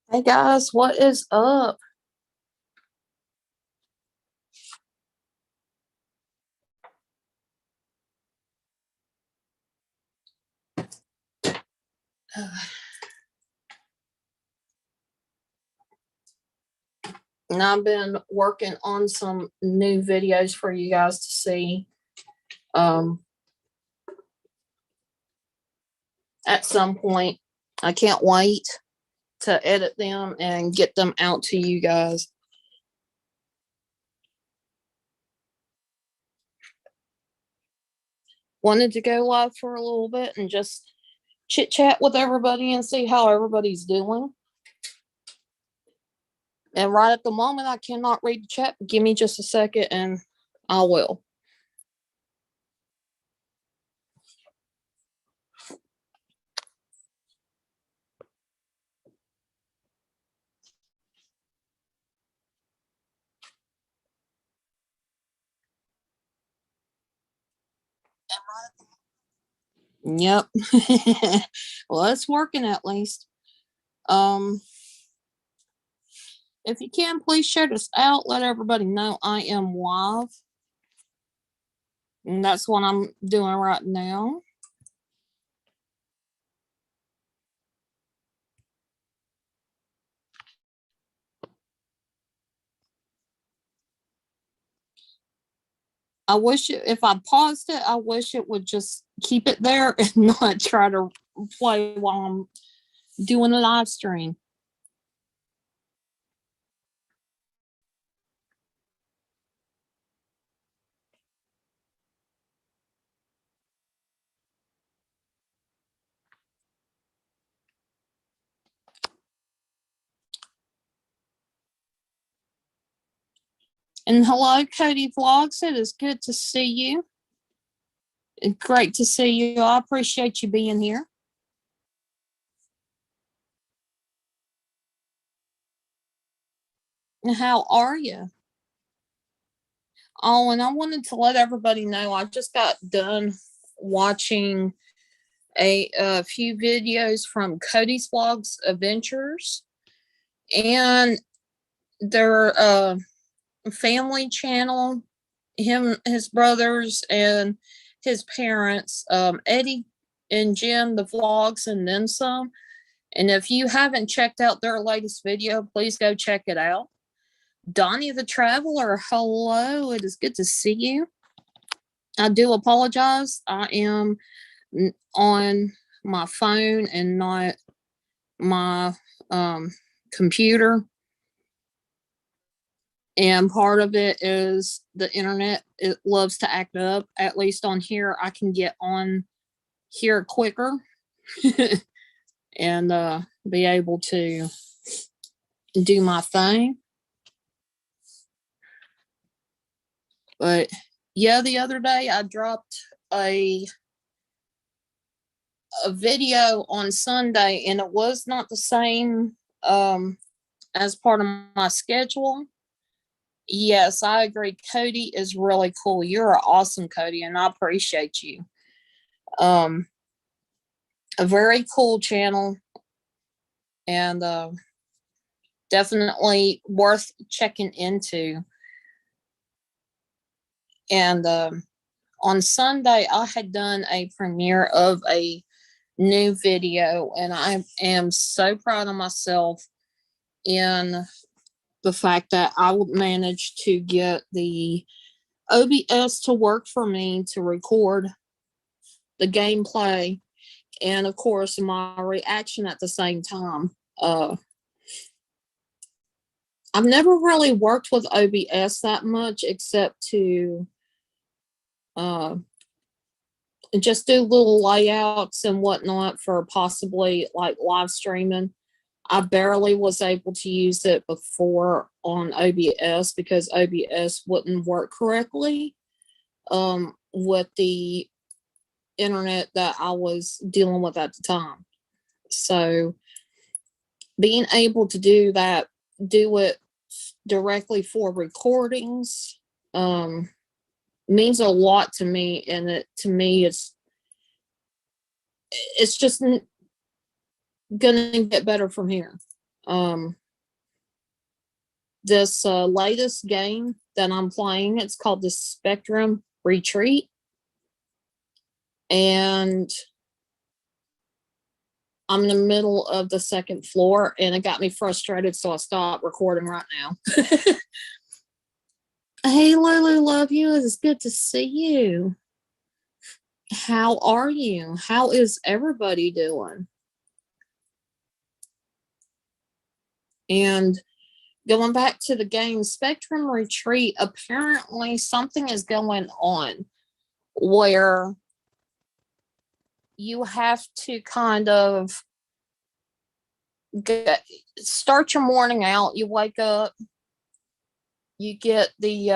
Hey guys, what is up? And I've been working on some new videos for you guys to see um, at some point. I can't wait to edit them and get them out to you guys. Wanted to go live for a little bit and just chit chat with everybody and see how everybody's doing. And right at the moment, I cannot read the chat. Give me just a second and I will. Yep. Well, it's working at least. Um, if you can, please share this out. Let everybody know I am live. And that's what I'm doing right now. I wish if I paused it, I wish it would just keep it there and not try to play while I'm doing a live stream. And hello, Cody Vlogs. It is good to see you. Great to see you. I appreciate you being here. How are you? Oh, and I wanted to let everybody know I just got done watching a few videos from Cody's Vlogs Adventures and their family channel, him, his brothers, and his parents, Eddie and Jim, the vlogs, and then some. And if you haven't checked out their latest video, please go check it out. Donnie the Traveler, hello. It is good to see you. I do apologize. I am on my phone and not my computer. And part of it is the internet. It loves to act up. At least on here, I can get on here quicker and be able to do my thing. But yeah, the other day I dropped a video on Sunday, and it was not the same as part of my schedule. Yes, I agree. Cody is really cool. You're awesome, Cody, and I appreciate you. Um, a very cool channel, and definitely worth checking into. And on Sunday, I had done a premiere of a new video, and I am so proud of myself in the fact that I would manage to get the OBS to work for me to record the gameplay and, of course, my reaction at the same time. I've never really worked with OBS that much except to just do little layouts and whatnot for possibly like live streaming. I barely was able to use it before on OBS because OBS wouldn't work correctly with the internet that I was dealing with at the time. So being able to do that, do it directly for recordings, means a lot to me, and to me it's just gonna get better from here. Um, this latest game that I'm playing, it's called the Spectrum Retreat. And I'm in the middle of the second floor and it got me frustrated, so I stopped recording right now. Hey, Lulu, love you. It's good to see you. How are you? How is everybody doing? And going back to the game Spectrum Retreat, apparently something is going on where you have to kind of start your morning out. You wake up, you get the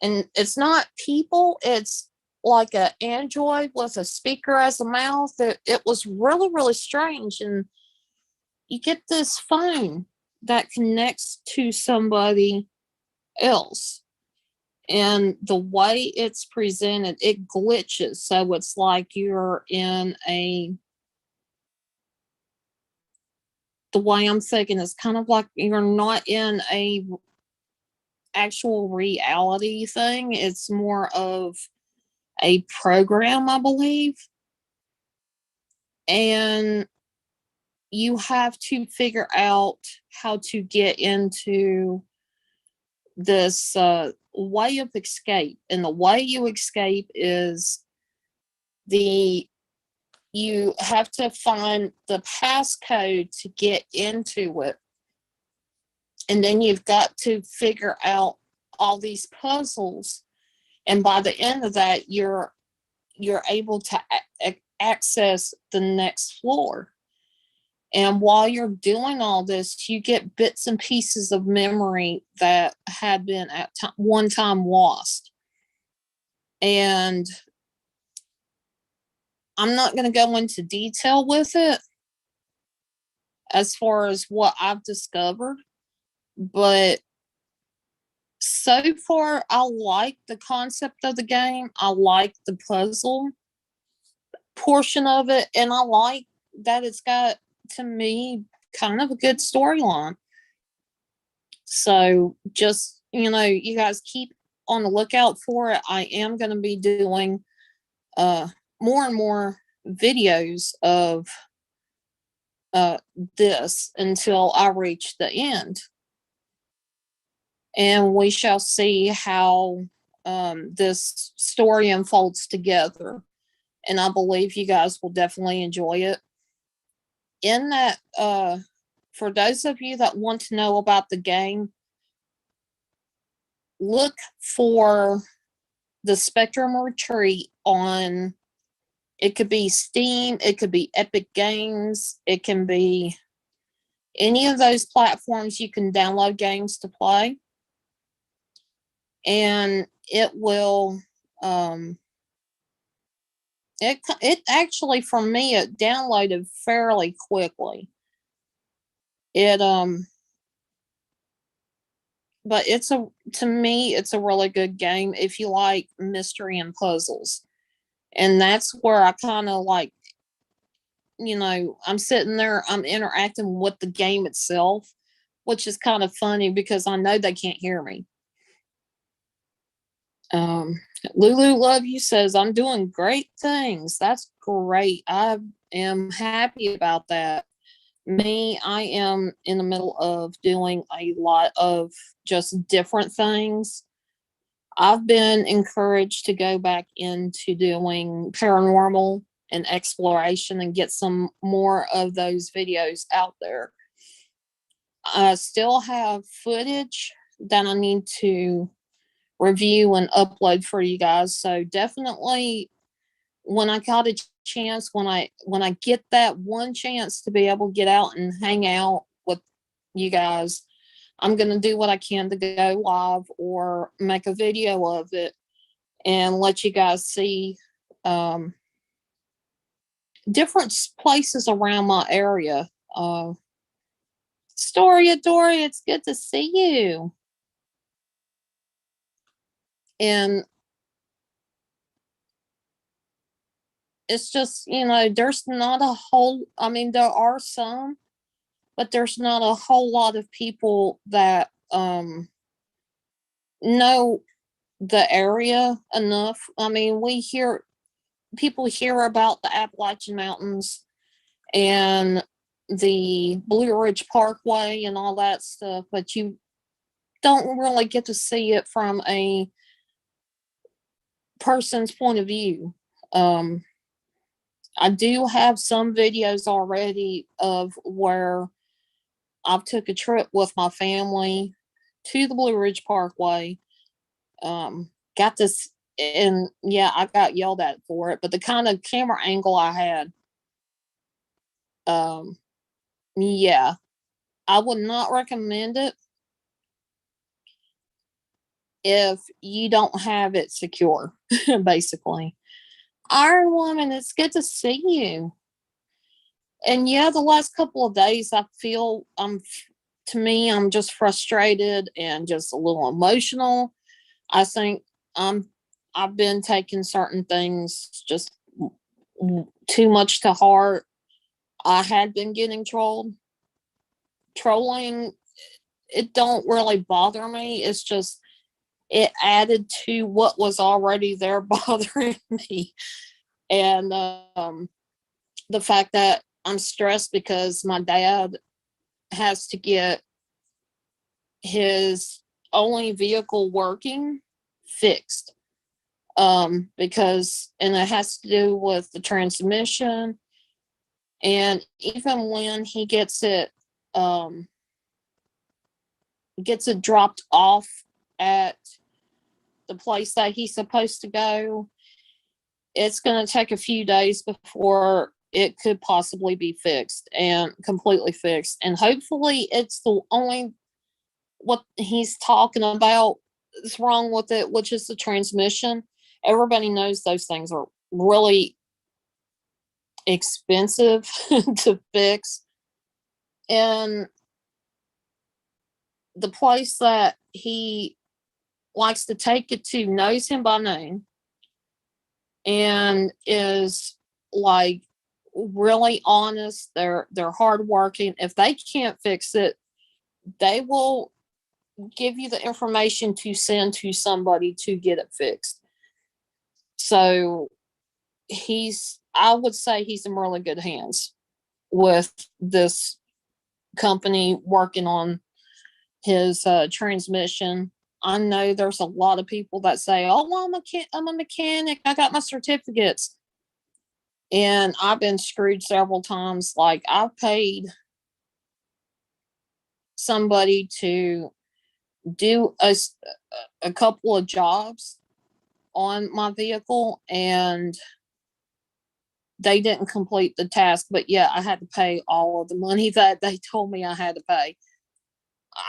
and it's not people, it's like an android with a speaker as a mouth. It was really, really strange. And you get this phone that connects to somebody else, and the way it's presented, it glitches, so it's like you're in a the way I'm thinking is kind of like you're not in a actual reality thing. It's more of a program, I believe. And you have to figure out how to get into this way of escape. And the way you escape is the you have to find the passcode to get into it. And then you've got to figure out all these puzzles. And by the end of that, you're able to access the next floor. And while you're doing all this, you get bits and pieces of memory that had been at one time lost. And I'm not going to go into detail with it as far as what I've discovered, but so far, I like the concept of the game. I like the puzzle portion of it, and I like that it's got, to me, kind of a good storyline. So just, you guys keep on the lookout for it. I am going to be doing more and more videos of this until I reach the end. And we shall see how this story unfolds together. And I believe you guys will definitely enjoy it. In that, for those of you that want to know about the game, look for the Spectrum Retreat on, it could be Steam, it could be Epic Games, it can be any of those platforms you can download games to play. And it will, it actually, for me, it downloaded fairly quickly. It, but to me, it's a really good game if you like mystery and puzzles. And that's where I kind of like, I'm sitting there, I'm interacting with the game itself, which is kind of funny because I know they can't hear me. Lulu Love You says, I'm doing great things. That's great. I am happy about that. Me, I am in the middle of doing a lot of just different things. I've been encouraged to go back into doing paranormal and exploration and get some more of those videos out there. I still have footage that I need to review and upload for you guys. So definitely when I got a chance, when I get that one chance to be able to get out and hang out with you guys, I'm going to do what I can to go live or make a video of it and let you guys see different places around my area. Storia Dory, it's good to see you. And it's just, there's not a whole, I mean, there are some, but there's not a whole lot of people that know the area enough. I mean, people hear about the Appalachian Mountains and the Blue Ridge Parkway and all that stuff, but you don't really get to see it from a person's point of view. I do have some videos already of where I've took a trip with my family to the Blue Ridge Parkway. Got this, and yeah, I got yelled at for it, but the kind of camera angle I had, yeah, I would not recommend it if you don't have it secure, basically. Iron Woman, it's good to see you. And yeah, the last couple of days, I feel to me, I'm just frustrated and just a little emotional. I think I've been taking certain things just too much to heart. I had been getting trolled. Trolling, it don't really bother me. It's just it added to what was already there bothering me. And the fact that I'm stressed because my dad has to get his only vehicle working fixed. Because, and it has to do with the transmission. And even when he gets it dropped off at the place that he's supposed to go, it's going to take a few days before it could possibly be fixed and completely fixed. And hopefully it's the only what he's talking about is wrong with it, which is the transmission. Everybody knows those things are really expensive to fix. And the place that he likes to take it to knows him by name and is like really honest. They're hardworking. If they can't fix it, they will give you the information to send to somebody to get it fixed. So I would say he's in really good hands with this company working on his transmission. I know there's a lot of people that say, "Oh, well, I'm a mechanic. I got my certificates," and I've been screwed several times. Like I've paid somebody to do a couple of jobs on my vehicle, and they didn't complete the task, but yeah, I had to pay all of the money that they told me I had to pay.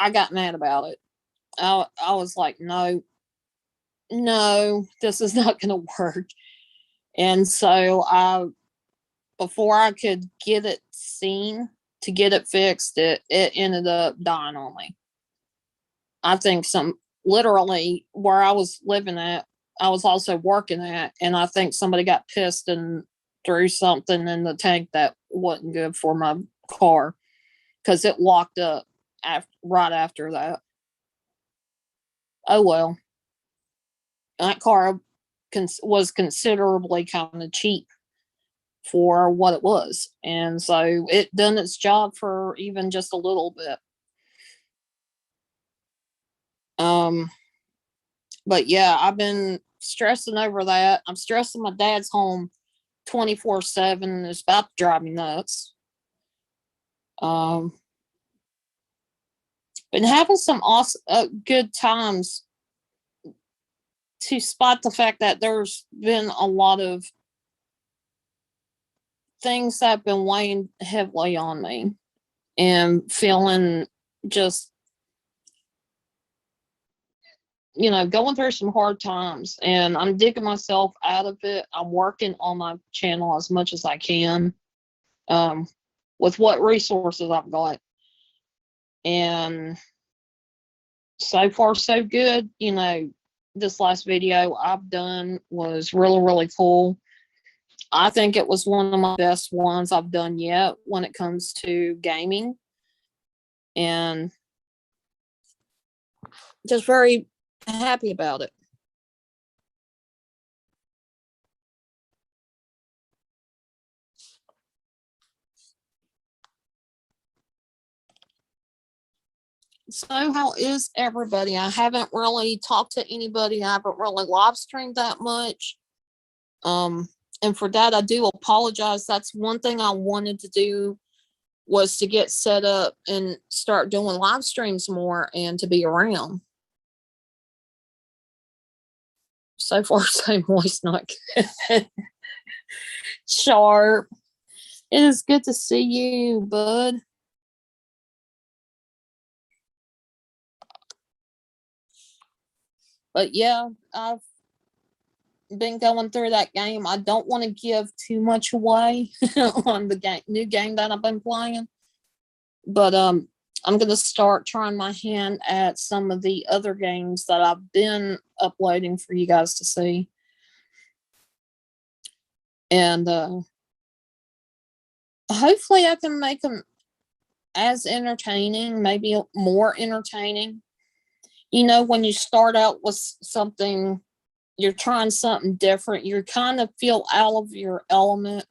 I got mad about it. I was like, no, this is not going to work. And so before I could get it seen to get it fixed, it ended up dying on me. I think literally where I was living at, I was also working at, and I think somebody got pissed and threw something in the tank that wasn't good for my car because it locked up right after that. Oh well, that car was considerably kind of cheap for what it was, and so it done its job for even just a little bit. But yeah, I've been stressing over that. I'm stressing my dad's home 24/7. It's about to drive me nuts. Been having some awesome, good times to spot the fact that there's been a lot of things that have been weighing heavily on me and feeling just, going through some hard times, and I'm digging myself out of it. I'm working on my channel as much as I can, with what resources I've got. And so far, so good. This last video I've done was really, really cool. I think it was one of my best ones I've done yet when it comes to gaming. and just very happy about it. So how is everybody? I haven't really talked to anybody. I haven't really live streamed that much. And for that, I do apologize. That's one thing I wanted to do, was to get set up and start doing live streams more and to be around. So far, so voice not good. Sharp. It is good to see you, bud. But yeah, I've been going through that game. I don't want to give too much away on the new game that I've been playing. But I'm gonna start trying my hand at some of the other games that I've been uploading for you guys to see. And hopefully I can make them as entertaining, maybe more entertaining. You know, when you start out with something, you're trying something different, you kind of feel out of your element,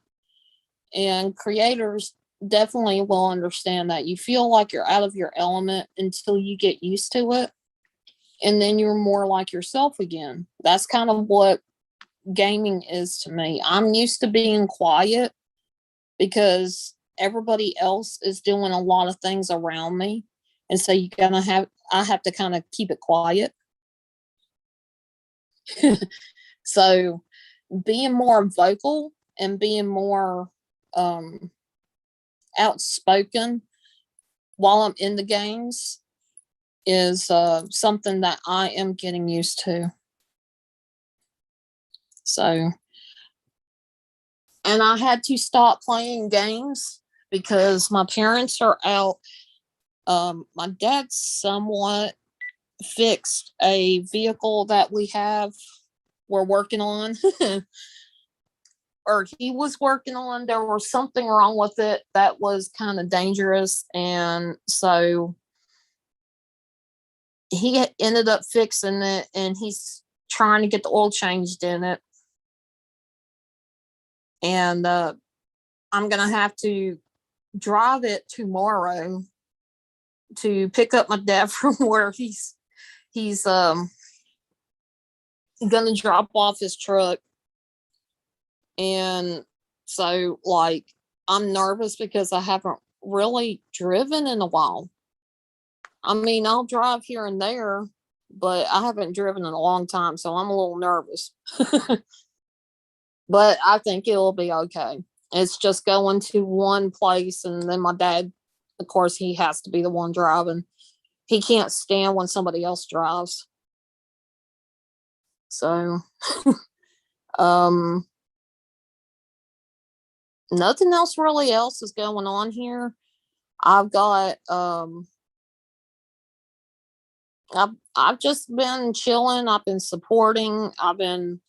and creators definitely will understand that. You feel like you're out of your element until you get used to it, and then you're more like yourself again. That's kind of what gaming is to me. I'm used to being quiet because everybody else is doing a lot of things around me, and so I have to kind of keep it quiet. So being more vocal and being more outspoken while I'm in the games is something that I am getting used to. So, and I had to stop playing games because my parents are out. My dad somewhat fixed a vehicle that we're working on. Or he was working on. There was something wrong with it that was kind of dangerous, and so he ended up fixing it, and he's trying to get the oil changed in it. And I'm gonna have to drive it tomorrow to pick up my dad from where he's gonna drop off his truck. And so, like, I'm nervous because I haven't really driven in a while. I mean, I'll drive here and there, but I haven't driven in a long time, so I'm a little nervous. But I think it'll be okay. It's just going to one place, and then my dad, of course, he has to be the one driving. He can't stand when somebody else drives. So, um, nothing else is going on here. I've got I've just been chilling. I've been supporting. I've been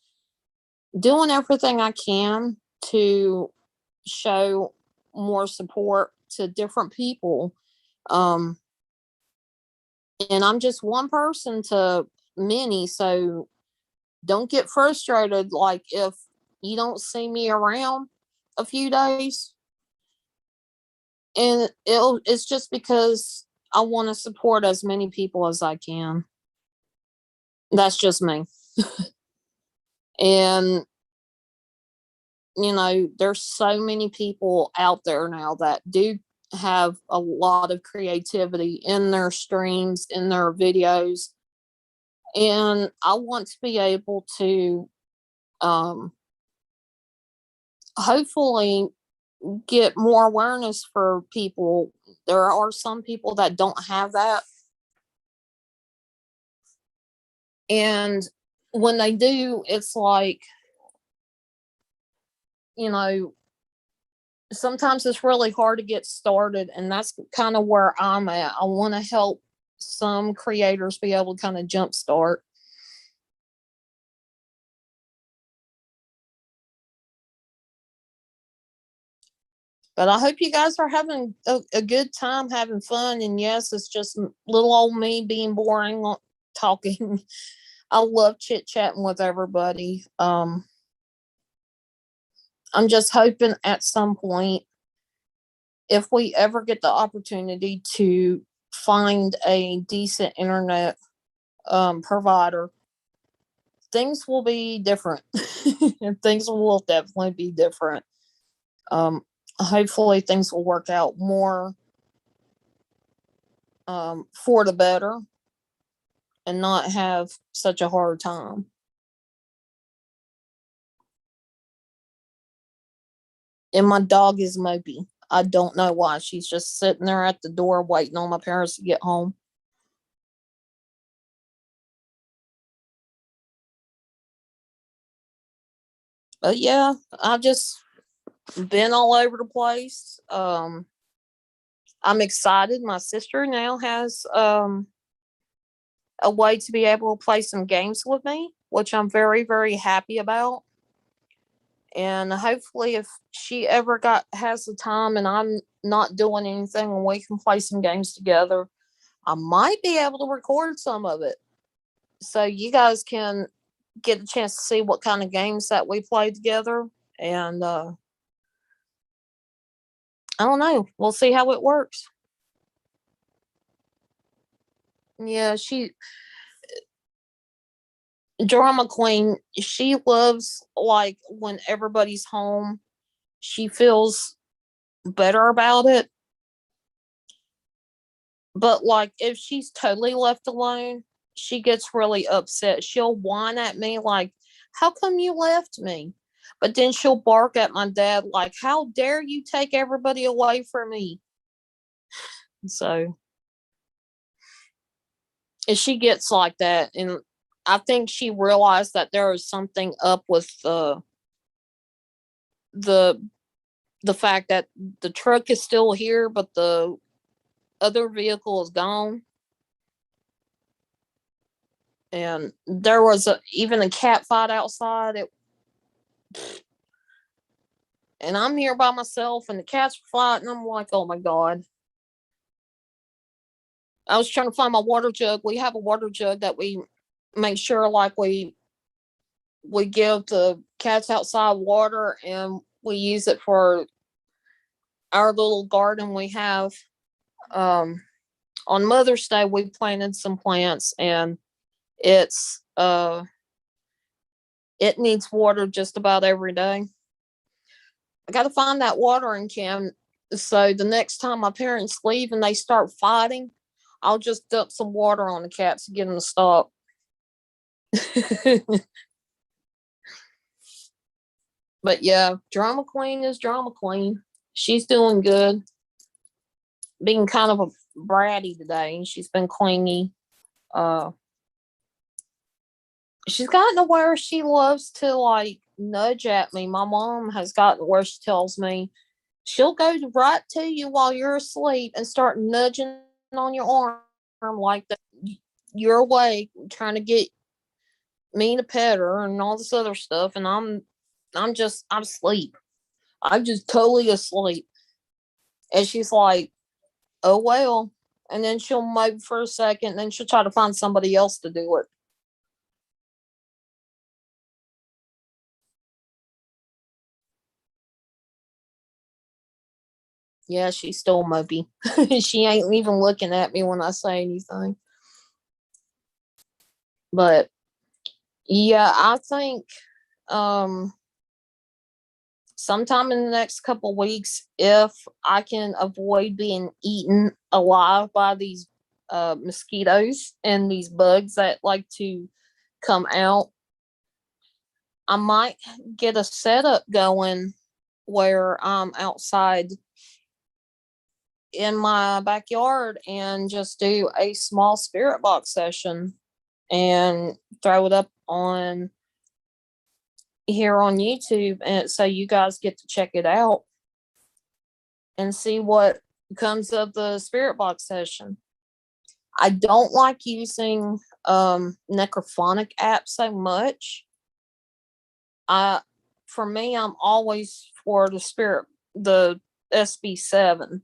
doing everything I can to show more support to different people. Um, and I'm just one person to many, so don't get frustrated. Like, if you don't see me around a few days, and it's just because I want to support as many people as I can. That's just me. And there's so many people out there now that do have a lot of creativity in their streams, in their videos. And I want to be able to hopefully get more awareness for people. There are some people that don't have that. And when they do, it's like, sometimes it's really hard to get started. And that's kind of where I'm at. I want to help some creators be able to kind of jumpstart. But I hope you guys are having a good time, having fun. And yes, it's just little old me being boring, talking. I love chit chatting with everybody. I'm just hoping at some point, if we ever get the opportunity to find a decent internet provider, things will be different. And things will definitely be different. Um, Hopefully, things will work out more for the better and not have such a hard time. And my dog is Moby. I don't know why. She's just sitting there at the door waiting on my parents to get home. But yeah, I've just been all over the place. I'm excited. My sister now has a way to be able to play some games with me, which I'm very, very happy about. And hopefully, if she ever got has the time and I'm not doing anything and we can play some games together, I might be able to record some of it so you guys can get a chance to see what kind of games that we play together. And I don't know. We'll see how it works. Yeah, she drama queen. She loves like when everybody's home. She feels better about it. But like if she's totally left alone, she gets really upset. She'll whine at me like, "How come you left me?" But then she'll bark at my dad like, "How dare you take everybody away from me?" So, and she gets like that, and I think she realized that there was something up with the the fact that the truck is still here, but the other vehicle is gone. And there was even a cat fight outside. And I'm here by myself, and the cats were fighting. I'm like, oh my god! I was trying to find my water jug. We have a water jug that we make sure, like we give the cats outside water, and we use it for our little garden we have. Um, on Mother's Day, we planted some plants, and it's it needs water just about every day. I got to find that watering can. So the next time my parents leave and they start fighting, I'll just dump some water on the cats to get them to stop. But yeah, drama queen is drama queen. She's doing good. Being kind of a bratty today. She's been clingy. Uh, she's gotten to where she loves to like nudge at me. My mom has gotten where she tells me she'll go right to you while you're asleep and start nudging on your arm like that. You're awake, trying to get me to pet her and all this other stuff, and I'm asleep. I'm just totally asleep. And she's like, "Oh well," and then she'll mope for a second, and then she'll try to find somebody else to do it. Yeah, she's still mopey. She ain't even looking at me when I say anything. But yeah, I think um sometime in the next couple weeks, if I can avoid being eaten alive by these mosquitoes and these bugs that like to come out, I might get a setup going where I'm outside in my backyard and just do a small spirit box session and throw it up on here on YouTube, and so you guys get to check it out and see what comes of the spirit box session. I don't like using necrophonic apps so much. I For me, I'm always for the spirit, the SB7.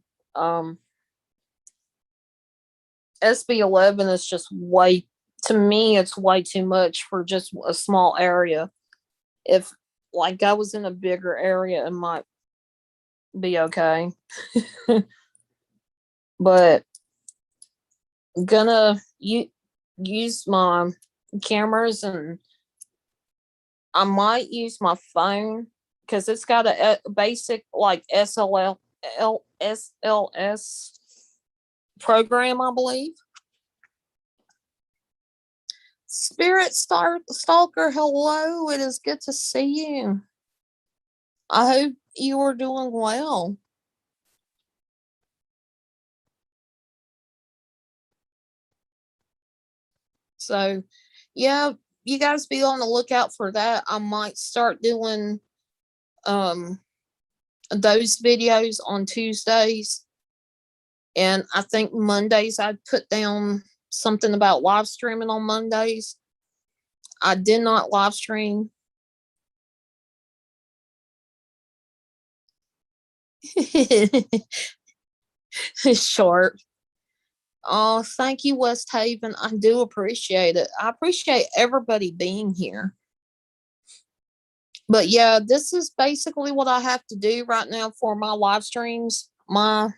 SB11 is just way, to me, it's way too much for just a small area. If like I was in a bigger area, it might be okay. But gonna use my cameras, and I might use my phone because it's got a basic like SLS program, I believe. Spirit Stalker, hello. It is good to see you. I hope you are doing well. So, yeah, you guys be on the lookout for that. I might start doing um those videos on Tuesdays, and I think Mondays I'd put down something about live streaming on Mondays. I did not live stream. Short. Oh, thank you, West Haven. I do appreciate it. I appreciate everybody being here. But yeah, this is basically what I have to do right now for my live streams. My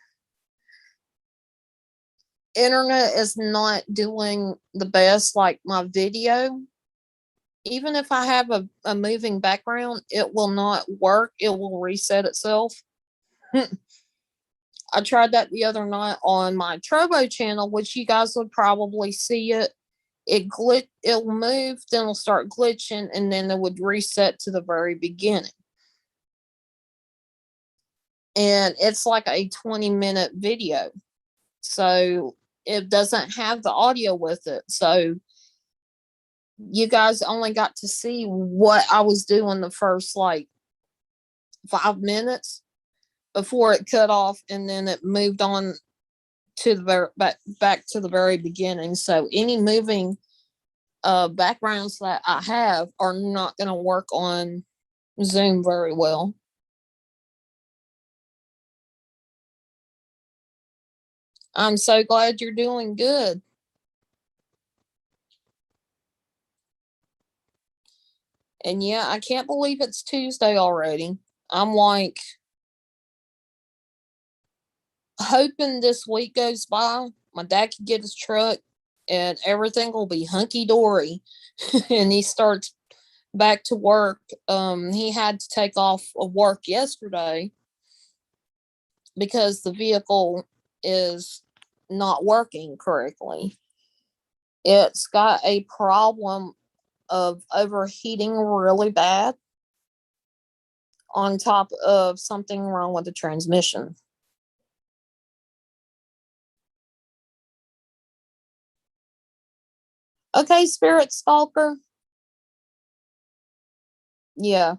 internet is not doing the best, like my video. Even if I have a moving background, it will not work. It will reset itself. I tried that the other night on my Trovo channel, which you guys would probably see it. It'll move, then it'll start glitching, and then it would reset to the very beginning. And it's like a 20-minute video. So it doesn't have the audio with it. So you guys only got to see what I was doing the first like 5 minutes before it cut off, and then it moved on to the back to the very beginning. So any moving backgrounds that I have are not going to work on Zoom very well. I'm so glad you're doing good. And yeah, I can't believe it's Tuesday already. I'm like hoping this week goes by. My dad can get his truck and everything will be hunky dory. And he starts back to work. He had to take off of work yesterday because the vehicle is not working correctly. It's got a problem of overheating really bad, on top of something wrong with the transmission. Okay, Spirit Stalker. Yeah,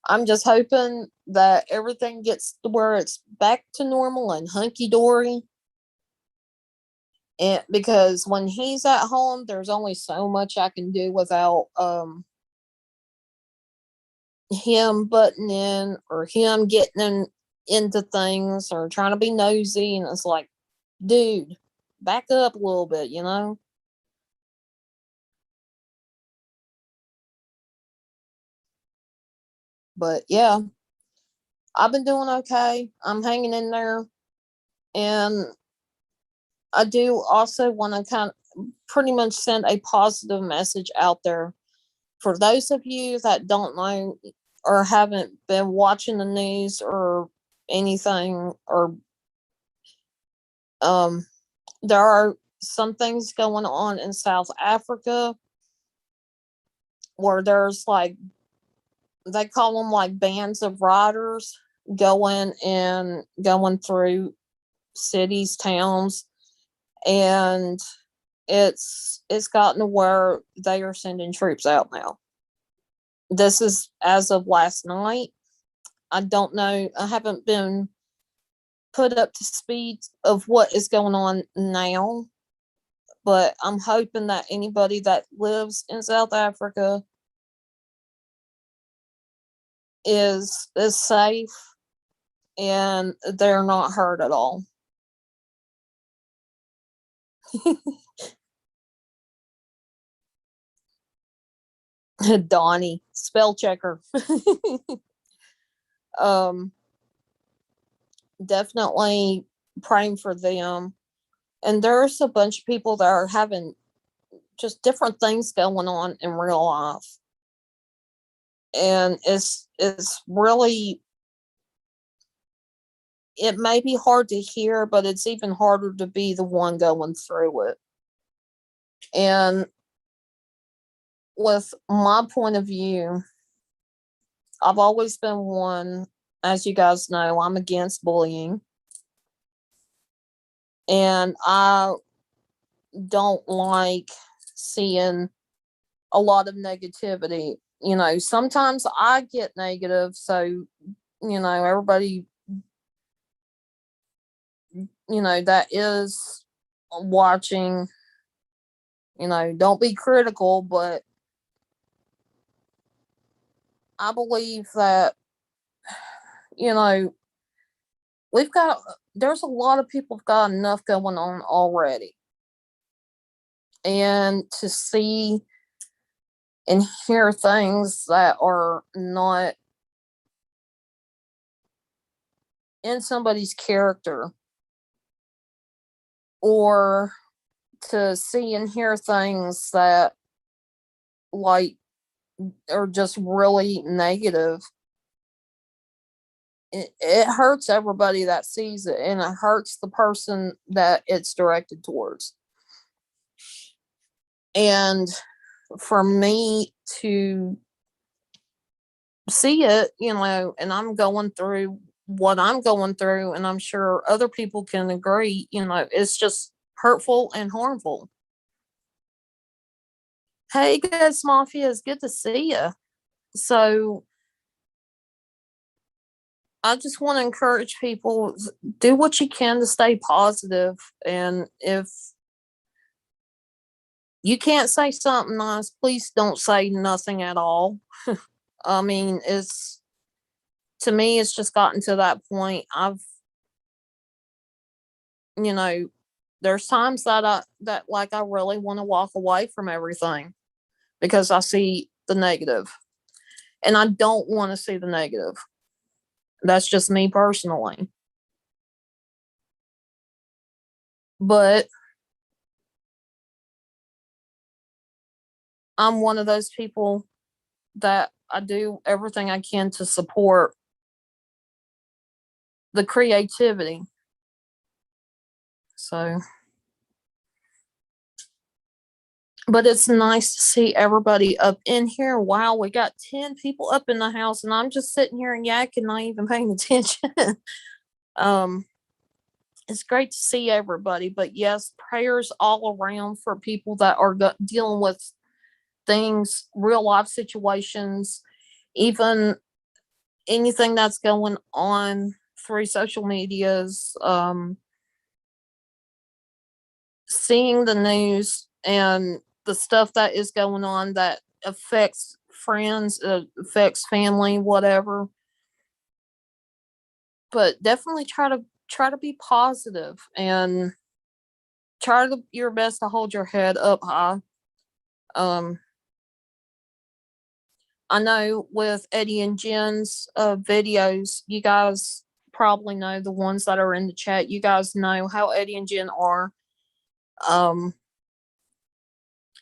I'm just hoping that everything gets to where it's back to normal and hunky dory. And because when he's at home, there's only so much I can do without him butting in or him getting into things or trying to be nosy. And it's like, dude, back up a little bit, you know? But yeah, I've been doing okay. I'm hanging in there. And I do also want to kind of pretty much send a positive message out there for those of you that don't know or haven't been watching the news or anything, or there are some things going on in South Africa where there's like, they call them like bands of riders going through cities, towns, and it's gotten to where they are sending troops out now. This is as of last night. I don't know. I haven't been put up to speed of what is going on now, but I'm hoping that anybody that lives in South Africa is safe and they're not hurt at all. Donnie, spell checker. um, Definitely praying for them. And there's a bunch of people that are having just different things going on in real life. And it's really, it may be hard to hear, but it's even harder to be the one going through it. And with my point of view, I've always been one, as you guys know, I'm against bullying. And I don't like seeing a lot of negativity. You know, sometimes I get negative, so, you know, everybody, you know, that is watching, you know, don't be critical, but I believe that, you know, there's a lot of people have got enough going on already. And to see and hear things that are not in somebody's character, or to see and hear things that, like, are just really negative, it hurts everybody that sees it, and it hurts the person that it's directed towards. And for me to see it, you know, and I'm going through what I'm going through, and I'm sure other people can agree, you know, it's just hurtful and harmful. Hey, guys, Mafia, it's good to see you. So I just want to encourage people, do what you can to stay positive. And if you can't say something nice, please don't say nothing at all. I mean, it's, to me, it's just gotten to that point. You know, there's times that I really want to walk away from everything because I see the negative, and I don't want to see the negative. That's just me personally. But I'm one of those people that I do everything I can to support the creativity. So, but it's nice to see everybody up in here. Wow, we got 10 people up in the house, and I'm just sitting here and yakking, not even paying attention. um, it's great to see everybody, but yes, prayers all around for people that are dealing with things, real life situations, even anything that's going on through social medias, seeing the news and the stuff that is going on that affects friends, affects family, whatever. But definitely try to be positive and your best to hold your head up high. Um, I know with Eddie and Jen's videos, you guys probably know, the ones that are in the chat, you guys know how Eddie and Jen are. Um,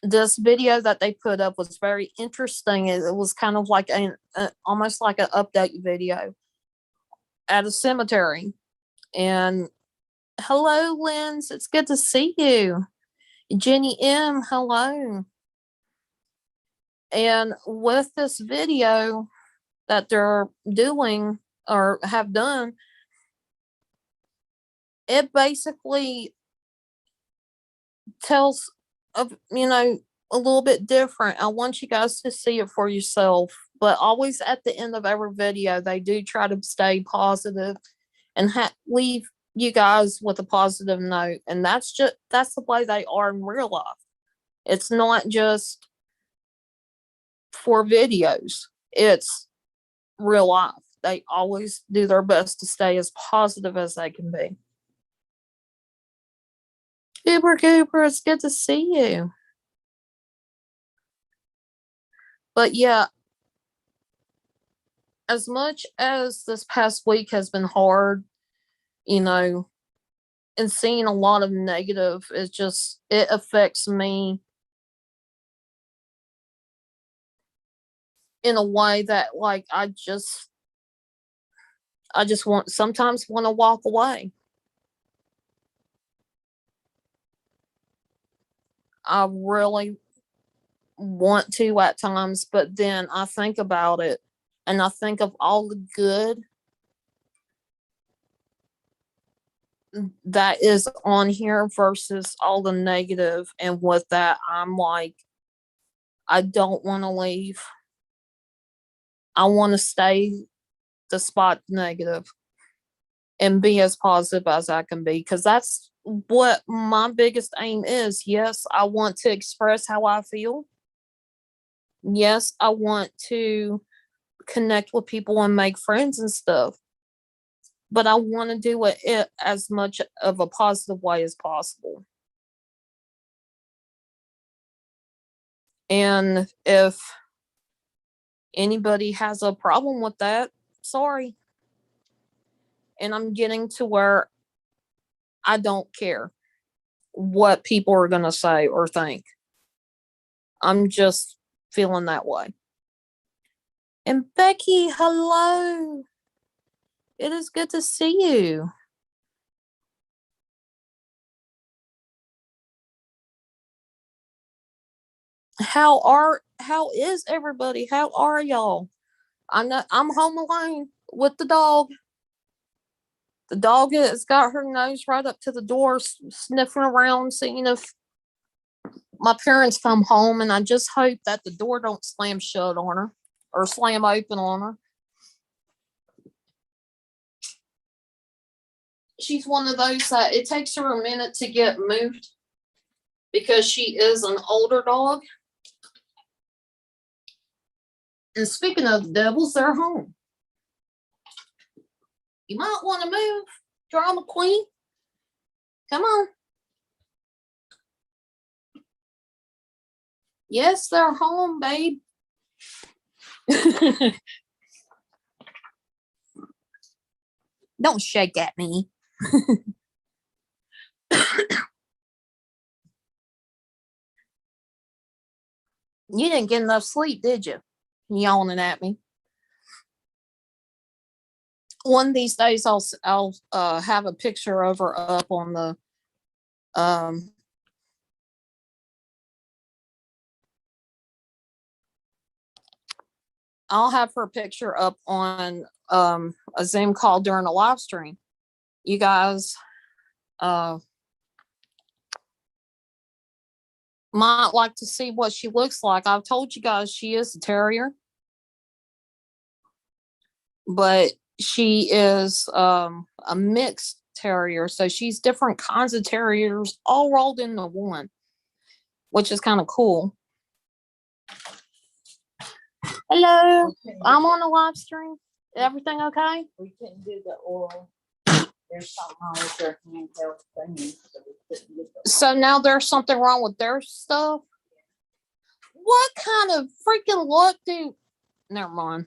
this video that they put up was very interesting. It was kind of like almost like an update video at a cemetery. And hello, Lens, it's good to see you. Jenny M, hello. And with this video that they're doing or have done, it basically tells of, you know, a little bit different. I want you guys to see it for yourself. But always at the end of every video, they do try to stay positive and leave you guys with a positive note. And that's the way they are in real life. It's not just for videos. It's real life. they always do their best to stay as positive as they can be. Cooper, it's good to see you. But yeah, as much as this past week has been hard, you know, and seeing a lot of negative, it affects me in a way that, like, I just sometimes want to walk away. I really want to at times, but then I think about it and I think of all the good that is on here versus all the negative, and with that, I'm like, I don't want to leave. I want to stay despite the negative and be as positive as I can be, because that's what my biggest aim is. Yes, I want to express how I feel. Yes, I want to connect with people and make friends and stuff, but I want to do it as much of a positive way as possible. And if anybody has a problem with that, sorry. And I'm getting to where I don't care what people are going to say or think. I'm just feeling that way. And Becky, hello. It is good to see you. How is everybody? How are y'all? I know I'm home alone with the dog. The dog has got her nose right up to the door, sniffing around, seeing if my parents come home, and I just hope that the door don't slam shut on her or slam open on her. She's one of those that it takes her a minute to get moved because she is an older dog. And speaking of the devils, they're home. You might want to move, Drama Queen. Come on. Yes, they're home, babe. Don't shake at me. You didn't get enough sleep, did you? Yawning at me. One of these days, I'll have a picture of her up on the I'll have her picture up on a Zoom call during a live stream. You guys might like to see what she looks like. I've told you guys she is a terrier, but she is a mixed terrier. So she's different kinds of terriers all rolled into one, which is kind of cool. Hello, I'm on a live stream. Everything okay? We couldn't do the oral. There's something wrong with their handheld thingy, so we couldn't get the. So now there's something wrong with their stuff. What kind of freaking luck do? Never mind.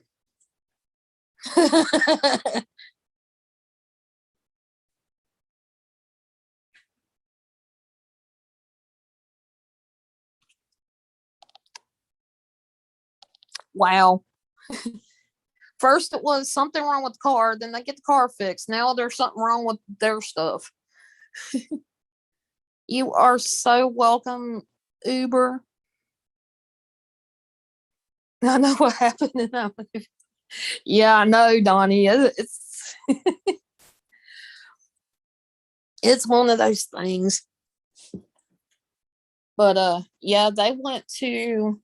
Wow. First it was something wrong with the car, then they get the car fixed. Now there's something wrong with their stuff. You are so welcome, Uber. I know what happened in that movie. Yeah, I know, Donnie. It's it's one of those things. But yeah, they went to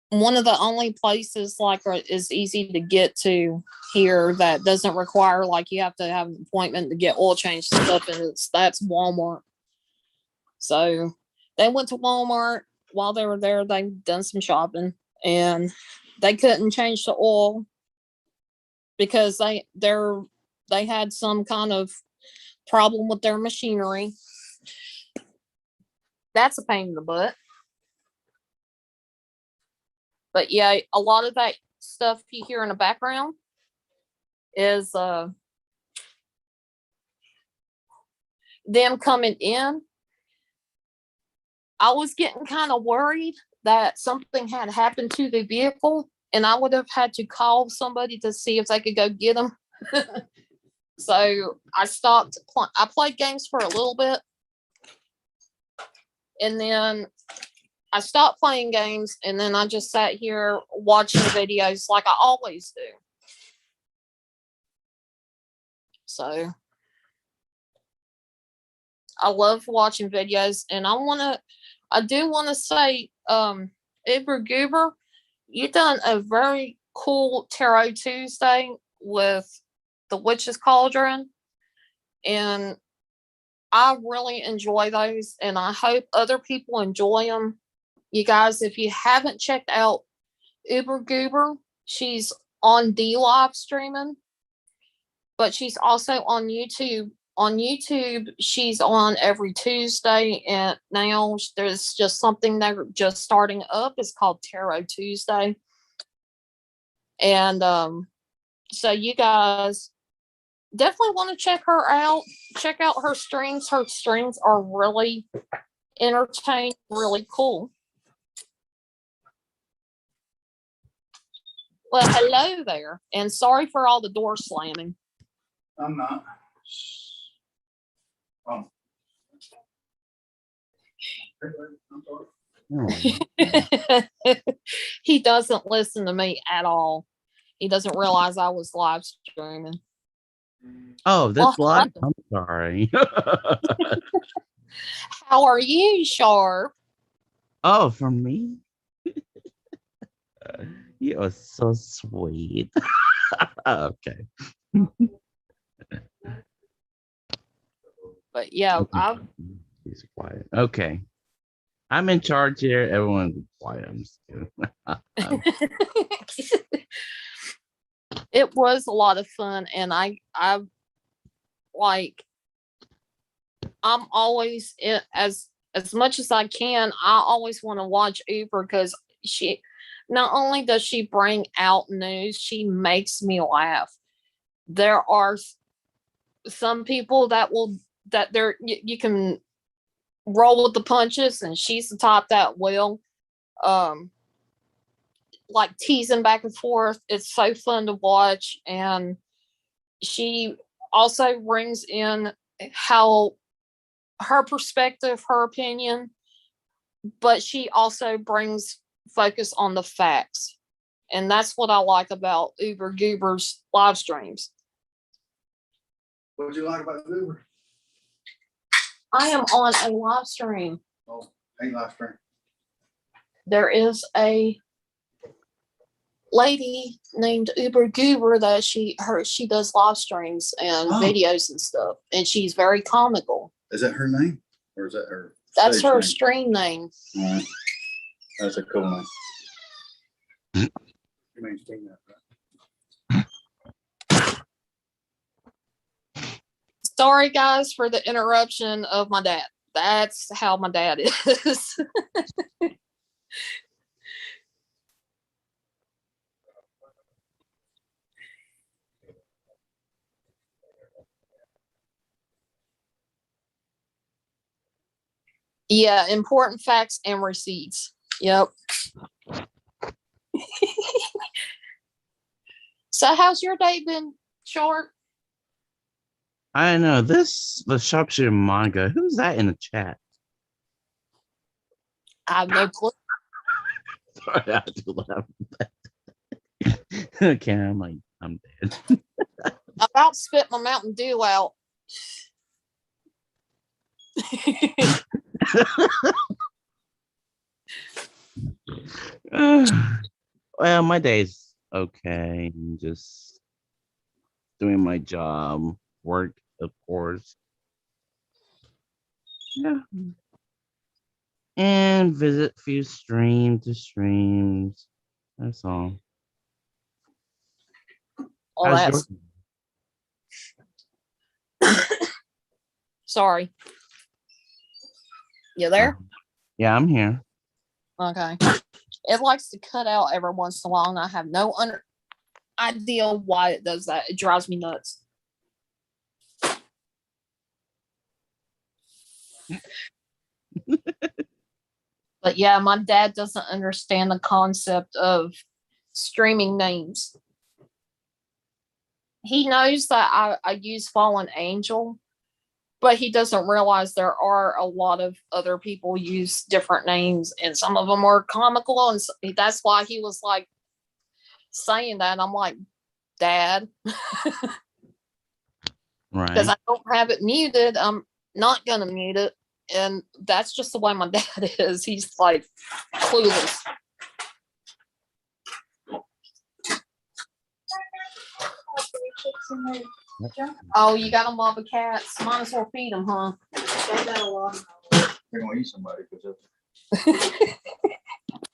one of the only places like is easy to get to here that doesn't require like you have to have an appointment to get oil changed and stuff, and that's Walmart. So they went to Walmart. While they were there, they've done some shopping, and they couldn't change the oil because they had some kind of problem with their machinery. That's a pain in the butt. But yeah, a lot of that stuff you hear in the background is them coming in. I was getting kind of worried that something had happened to the vehicle, and I would have had to call somebody to see if they could go get them. So I stopped. I played games for a little bit, and then I stopped playing games, and then I just sat here watching videos like I always do. So I love watching videos, and I do want to say, Uber Goober, you done a very cool Tarot Tuesday with the Witch's Cauldron, and I really enjoy those, and I hope other people enjoy them. You guys, if you haven't checked out Uber Goober, she's on D live streaming, but she's also on YouTube. On YouTube, she's on every Tuesday, and now there's just something they're just starting up. It's called Tarot Tuesday. And so you guys definitely want to check her out. Check out her streams. Her streams are really entertaining, really cool. Well, hello there, and sorry for all the door slamming. I'm not. Oh. He doesn't listen to me at all. He doesn't realize I was live streaming. Oh, that's Well, live. I'm sorry. How are you, Sharp? Oh, for me? You are so sweet. Okay. But yeah, He's quiet. Okay. I'm in charge here. Everyone be quiet. I'm just kidding. It was a lot of fun, and I like, I'm always as much as I can. I always want to watch Uber because she not only does she bring out news, she makes me laugh. There are some people that you can roll with the punches, and she's the type that will like teasing back and forth. It's so fun to watch, and she also brings in how her perspective, her opinion, but she also brings focus on the facts, and that's what I like about Uber Goober's live streams. What do you like about Uber? I am on a live stream. Oh, ain't live stream. There is a lady named Uber Goober that she does live streams and videos and stuff, and she's very comical. Is that her name, or is that her? That's her name? stream name. All right. That's a cool name. You mean stream that, right? Sorry, guys, for the interruption of my dad. That's how my dad is. Yeah, important facts and receipts. Yep. So how's your day been, Short? I know the sharpshooter manga. Who's that in the chat? I have no clue. Sorry, I had to laugh at that. Okay, I'm dead. I about spit my Mountain Dew out. Well, my day's okay. I'm just doing my job, work, of course. Yeah. And visit a few streams. That's all. all How's that's sorry. You there? Yeah, I'm here. Okay. It likes to cut out every once in a while, and I have no idea why it does that. It drives me nuts. But yeah, my dad doesn't understand the concept of streaming names. He knows that I use Fallen Angel, but he doesn't realize there are a lot of other people use different names, and some of them are comical, and that's why he was like saying that. I'm like, Dad, because Right. I don't have it muted. I'm not gonna mute it, and that's just the way my dad is. He's like clueless. Oh, you got a mob of cats. Might as well feed them, huh? They're gonna eat somebody because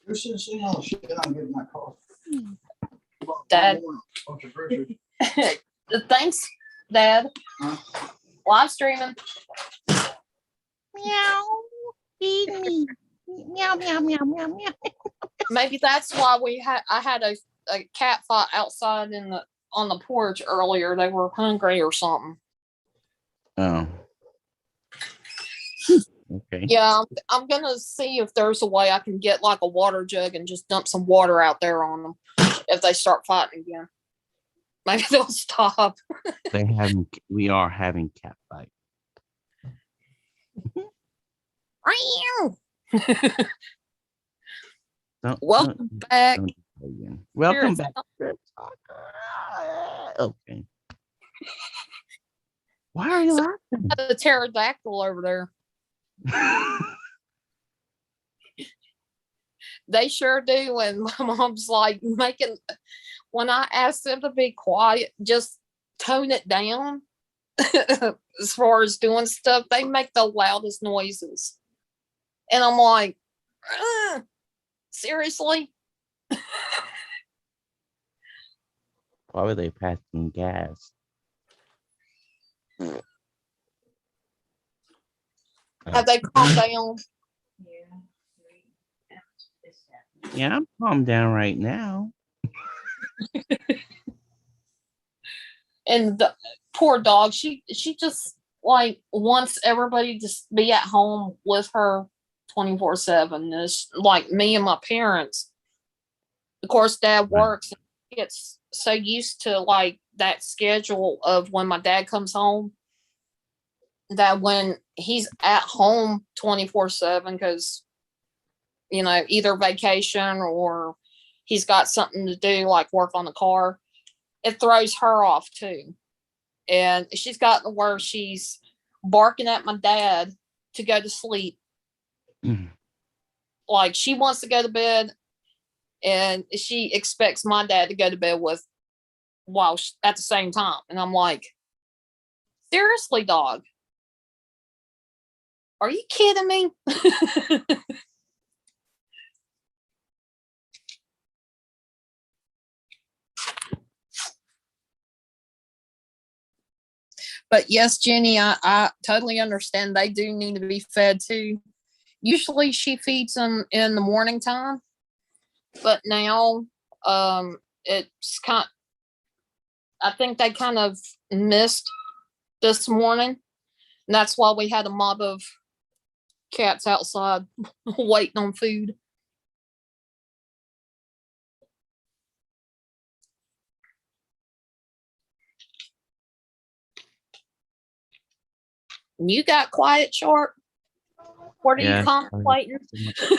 you should have seen all the shit I'm getting my coffee. Dad. Bunch of groceries. Thanks, Dad. Huh? Live streaming. Meow. Feed me. Meow, meow, meow, meow, meow. Maybe that's why I had a cat fight outside on the porch earlier. They were hungry or something. Oh. Okay. Yeah, I'm gonna see if there's a way I can get like a water jug and just dump some water out there on them if they start fighting again. Maybe they'll stop. We are having cat fight. Welcome back. Welcome Here, back. Okay. Why are you laughing? The pterodactyl over there. They sure do. And my mom's like when I ask them to be quiet, just tone it down. As far as doing stuff, they make the loudest noises. And I'm like, seriously? Why were they passing gas? Have they calmed down? Yeah, I'm calmed down right now. And the poor dog, she just like wants everybody to be at home with her 24/7. It's like me and my parents. Of course, Dad works. He gets so used to like that schedule of when my dad comes home that when he's at home 24/7, because either vacation or he's got something to do like work on the car, it throws her off too. And she's gotten where she's barking at my dad to go to sleep. Like she wants to go to bed and she expects my dad to go to bed with while at the same time. And I'm like, seriously, dog, are you kidding me? But yes, Jenny, I totally understand. They do need to be fed too. Usually she feeds them in the morning time, but now it's I think they kind of missed this morning. And that's why we had a mob of cats outside waiting on food. You got quiet, Sharp? What are you contemplating?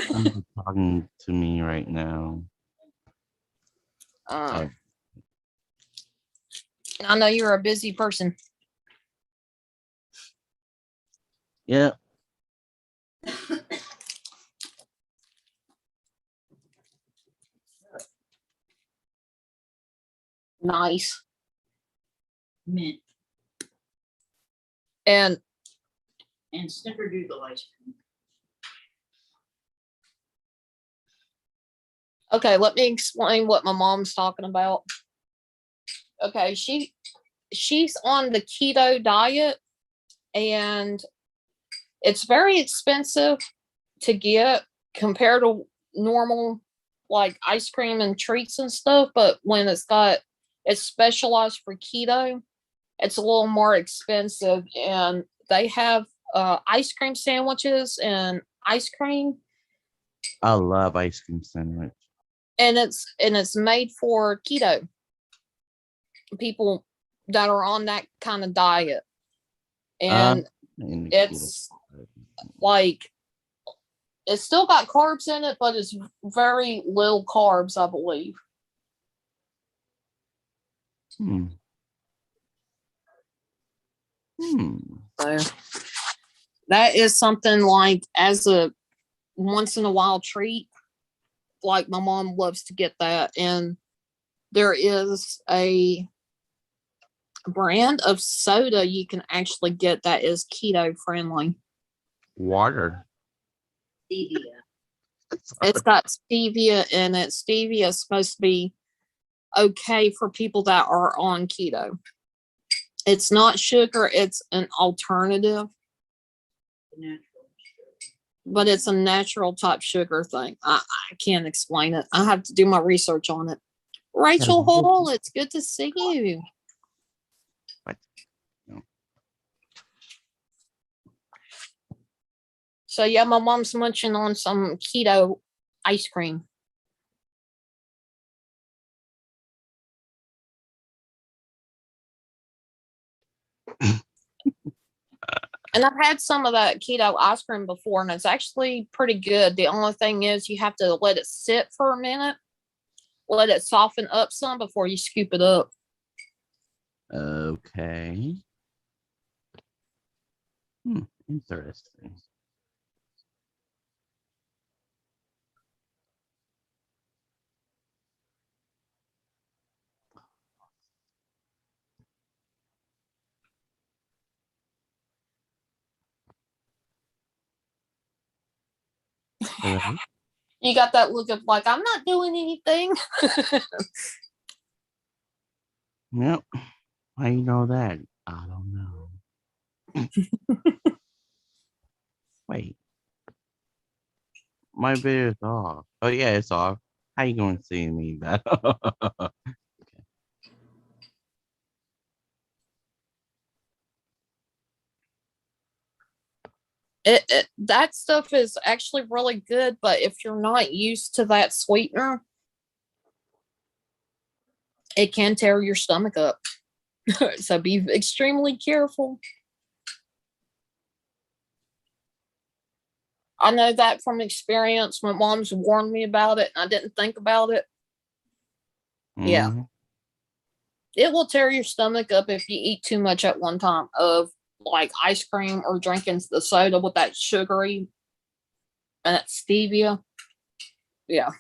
Someone's talking to me right now. I know you're a busy person. Yeah. Nice. Mint And and snickerdoodle ice cream. okay, let me explain what my mom's talking about. okay, she's on the keto diet, and it's very expensive to get compared to normal like ice cream and treats and stuff. But when it's specialized for keto, it's a little more expensive. And they have ice cream sandwiches and ice cream, I love ice cream sandwich. and it's made for keto people that are on that kind of diet. And In the it's keto. like it's still got carbs in it, but it's very little carbs, I believe. Hmm. Hmm. So that is something like as a once in a while treat. Like my mom loves to get that. And there is a brand of soda you can actually get that is keto friendly. Water. Stevia. It's got stevia in it. Stevia is supposed to be okay for people that are on keto. It's not sugar, it's an alternative, Natural. but it's a natural type sugar thing. I can't explain it. I have to do my research on it. Rachel Hall, it's good to see you. What? No. So yeah, my mom's munching on some keto ice cream. And I've had some of that keto ice cream before, and it's actually pretty good. The only thing is you have to let it sit for a minute, let it soften up some before you scoop it up. Okay. Interesting. Hello? You got that look of like, I'm not doing anything. Yep. How you know that? I don't know. Wait. My video is off. Oh yeah, it's off. How you going to see me that? That stuff is actually really good, but if you're not used to that sweetener, it can tear your stomach up. So be extremely careful. I know that from experience. My mom's warned me about it, and I didn't think about it. Yeah. Mhm. It will tear your stomach up if you eat too much at one time of like ice cream or drinking the soda with that sugary and that stevia. Yeah.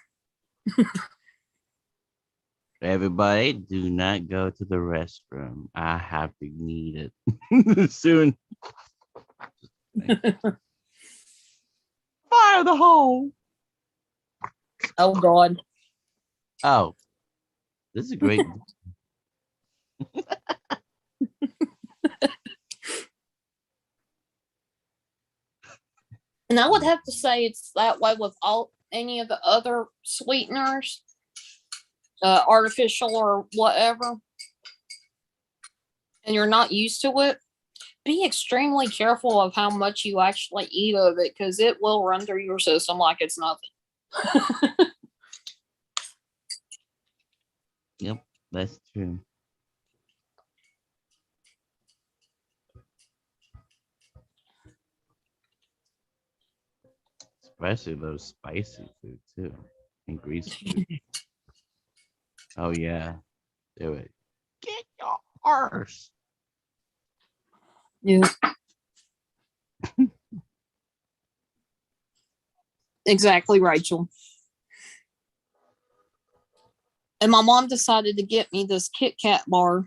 Everybody, do not go to the restroom. I have to need it soon. Fire the hole. Oh God. Oh, this is great. And I would have to say it's that way with any of the other sweeteners, artificial or whatever, and you're not used to it. Be extremely careful of how much you actually eat of it, because it will run through your system like it's nothing. Yep, that's true. Especially those spicy food too. And grease food. Oh yeah. Do it. Get your arse. Yeah. Exactly, Rachel. And my mom decided to get me this Kit Kat bar.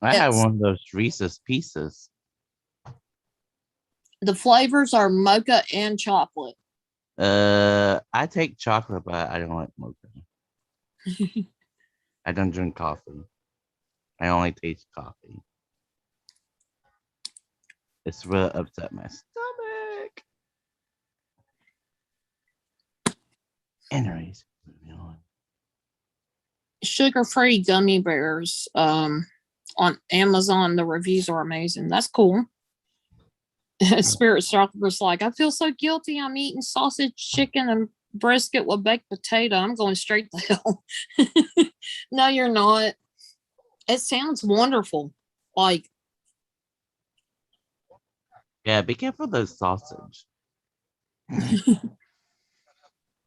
I have Yes. one of those Reese's Pieces. The flavors are mocha and chocolate. I take chocolate, but I don't like mocha. I don't drink coffee. I only taste coffee. It's really upset my stomach. Anyways, moving on. Sugar-free gummy bears. On Amazon, the reviews are amazing. That's cool. Spirit Stalker's like, I feel so guilty. I'm eating sausage, chicken, and brisket with baked potato. I'm going straight to hell. No, you're not. It sounds wonderful. Like, Yeah, be careful of the sausage.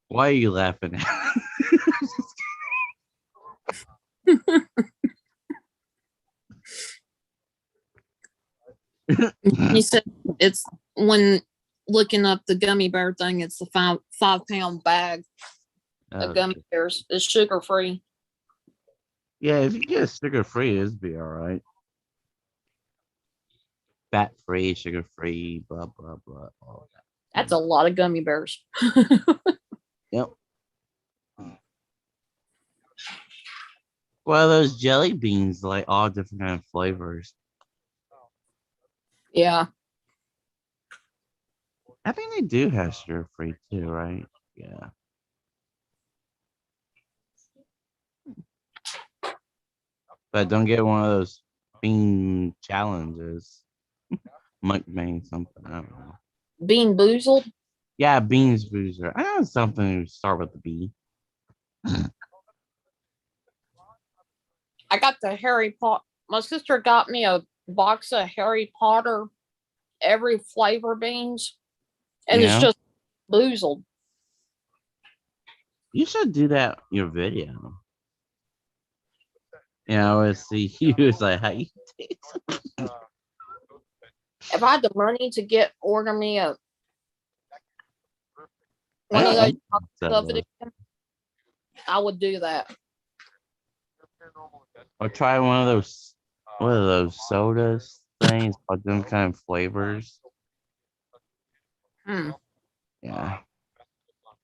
Why are you laughing at? you said it's when looking up the gummy bear thing, it's the 5 pound bag of gummy bears. It's sugar free. Yeah, if you get sugar free, it'd be all right. Fat free, sugar free, blah blah blah. All that. That's a lot of gummy bears. Yep. Well, those jelly beans, like all different kind of flavors. Yeah. I think they do have sugar free too, right? Yeah. But don't get one of those bean challenges. Mukbang something. I don't know. Bean boozled. Yeah, beans boozer. I know something to start with the B. I got the Harry Potter. My sister got me a box of Harry Potter every flavor beans, and Yeah. it's just boozled. You should do that in your video. You know, I see you was like, how you taste? If I had the money to order me a one of I those like boxes of it again, I would do that. Or try one of those, what are those sodas things? Or them kind of flavors. Hmm. Yeah.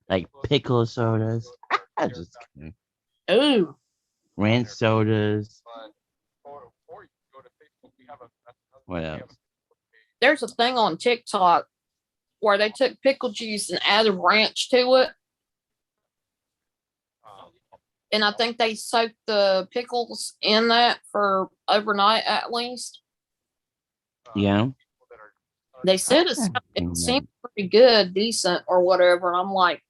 Like pickle sodas. Just kidding. Ooh. Ranch sodas. What else? There's a thing on TikTok where they took pickle juice and added ranch to it. And I think they soaked the pickles in that for overnight at least. Yeah. They said it seemed pretty good, decent, or whatever. And I'm like,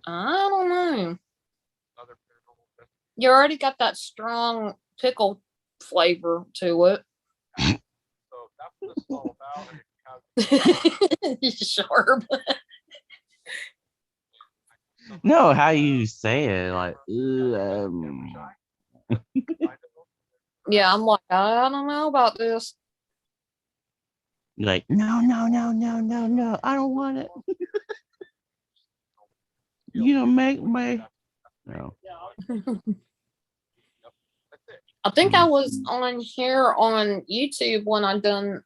I don't know. You already got that strong pickle flavor to it. Sharp. No, how you say it, like, Yeah, I'm like, I don't know about this. you're like, no, no, no, no, no, no, I don't want it. You don't make my. No. I think I was on here on YouTube when I done.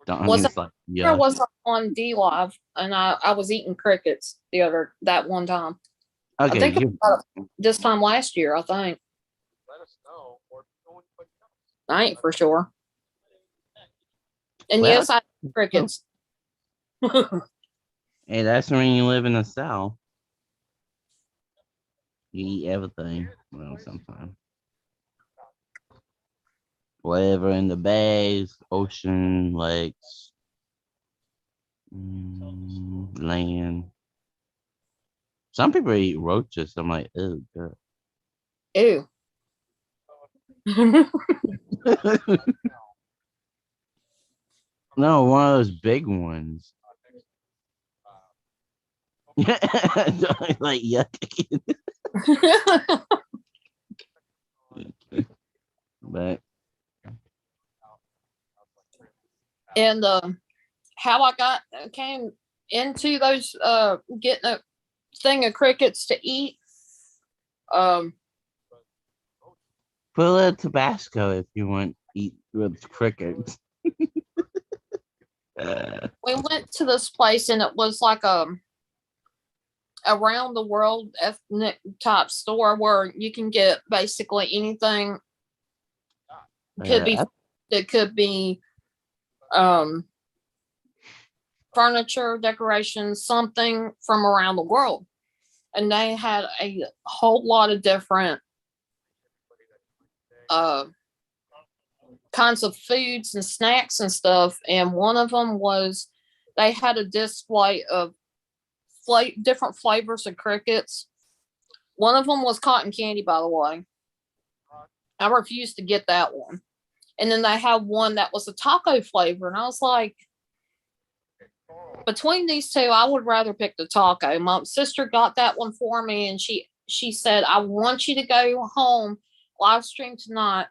Was It's like, Or yeah. was I on D Live and I was eating crickets that one time. Okay. I think it was this time last year. I think. I ain't for sure. And Well, yes, I eat crickets. Hey, that's when you live in the South. You eat everything. Well, sometimes. Whatever in the bays, ocean, lakes, land. Some people eat roaches. I'm like, oh, good. Ew. No, one of those big ones. Like, yuck. But And how I came into those getting a thing of crickets to eat. put a little Tabasco if you want to eat with crickets. We went to this place and it was like a around the world ethnic type store where you can get basically anything. Could be, it could be furniture, decorations, something from around the world. And they had a whole lot of different kinds of foods and snacks and stuff. And one of them was they had a display of different flavors of crickets. One of them was cotton candy, by the way. I refused to get that one. And then they had one that was a taco flavor. And I was like, between these two, I would rather pick the taco. My sister got that one for me, and she said, I want you to go home, live stream tonight,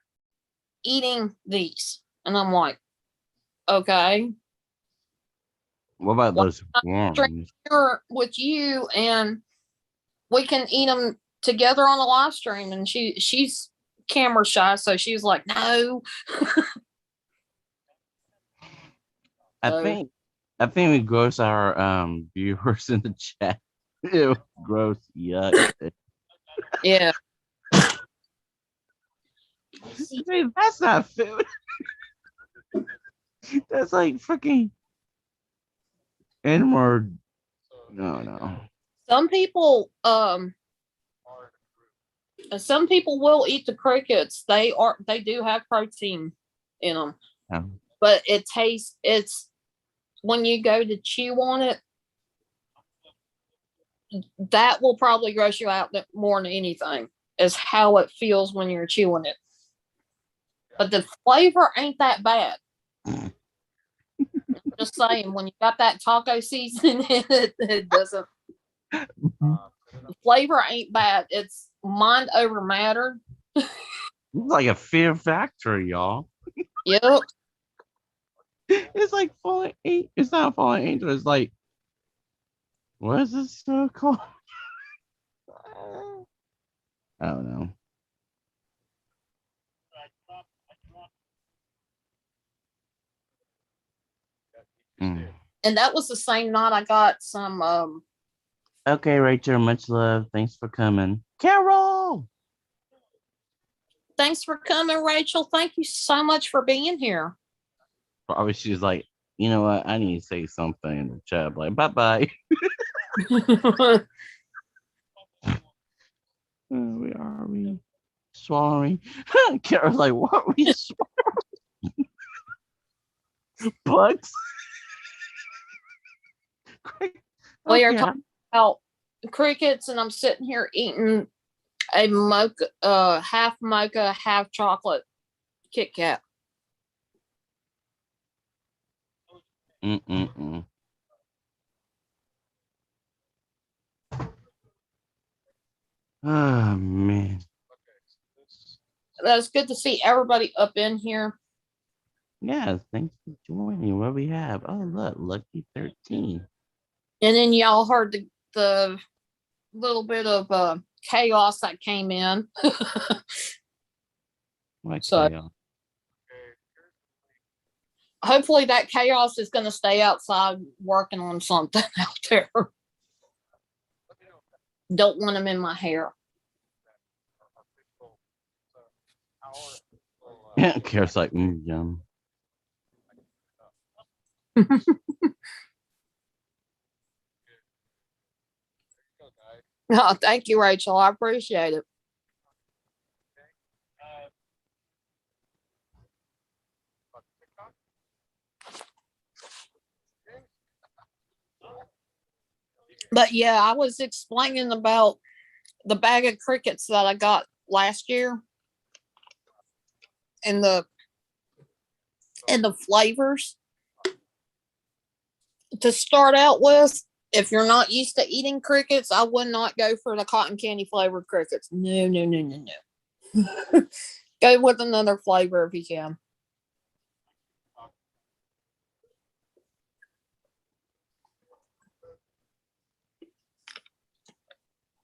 eating these. And I'm like, okay. What about those worms? Here with you, and we can eat them together on the live stream. And she's camera shy, so she's like, no. I think we gross our viewers in the chat. Ew, gross, yuck. Yeah. Dude, that's not food. That's like freaking animal. No. Some people will eat the crickets. They do have protein in them. But it's when you go to chew on it, that will probably gross you out more than anything, is how it feels when you're chewing it. But the flavor ain't that bad. Just saying, when you got that taco seasoning in it, it doesn't. The flavor ain't bad. It's mind over matter. It's like a Fear Factory, y'all. Yep. It's like Fallen Angel. It's not Fallen Angel. It's like, what is this called? I don't know. And that was the same night I got some Okay, Rachel, much love. Thanks for coming. Carol! Thanks for coming, Rachel. Thank you so much for being here. Probably she's like, you know what? I need to say something in the chat. Like, bye-bye. Where are we? Swallowing. Carol's like, what are we swallowing? Bugs? We are talking about crickets, and I'm sitting here eating a mocha, half mocha, half chocolate Kit Kat. Mm-mm-mm. Oh, man. That's good to see everybody up in here. Yeah, thanks for joining. What we have? Oh, look, Lucky 13. And then y'all heard the little bit of chaos that came in. So hopefully that chaos is going to stay outside working on something out there. Don't want them in my hair. Carol's like, yum. Oh, thank you, Rachel. I appreciate it. But yeah, I was explaining about the bag of crickets that I got last year and the flavors. To start out with, if you're not used to eating crickets, I would not go for the cotton candy flavored crickets. No. Go with another flavor if you can.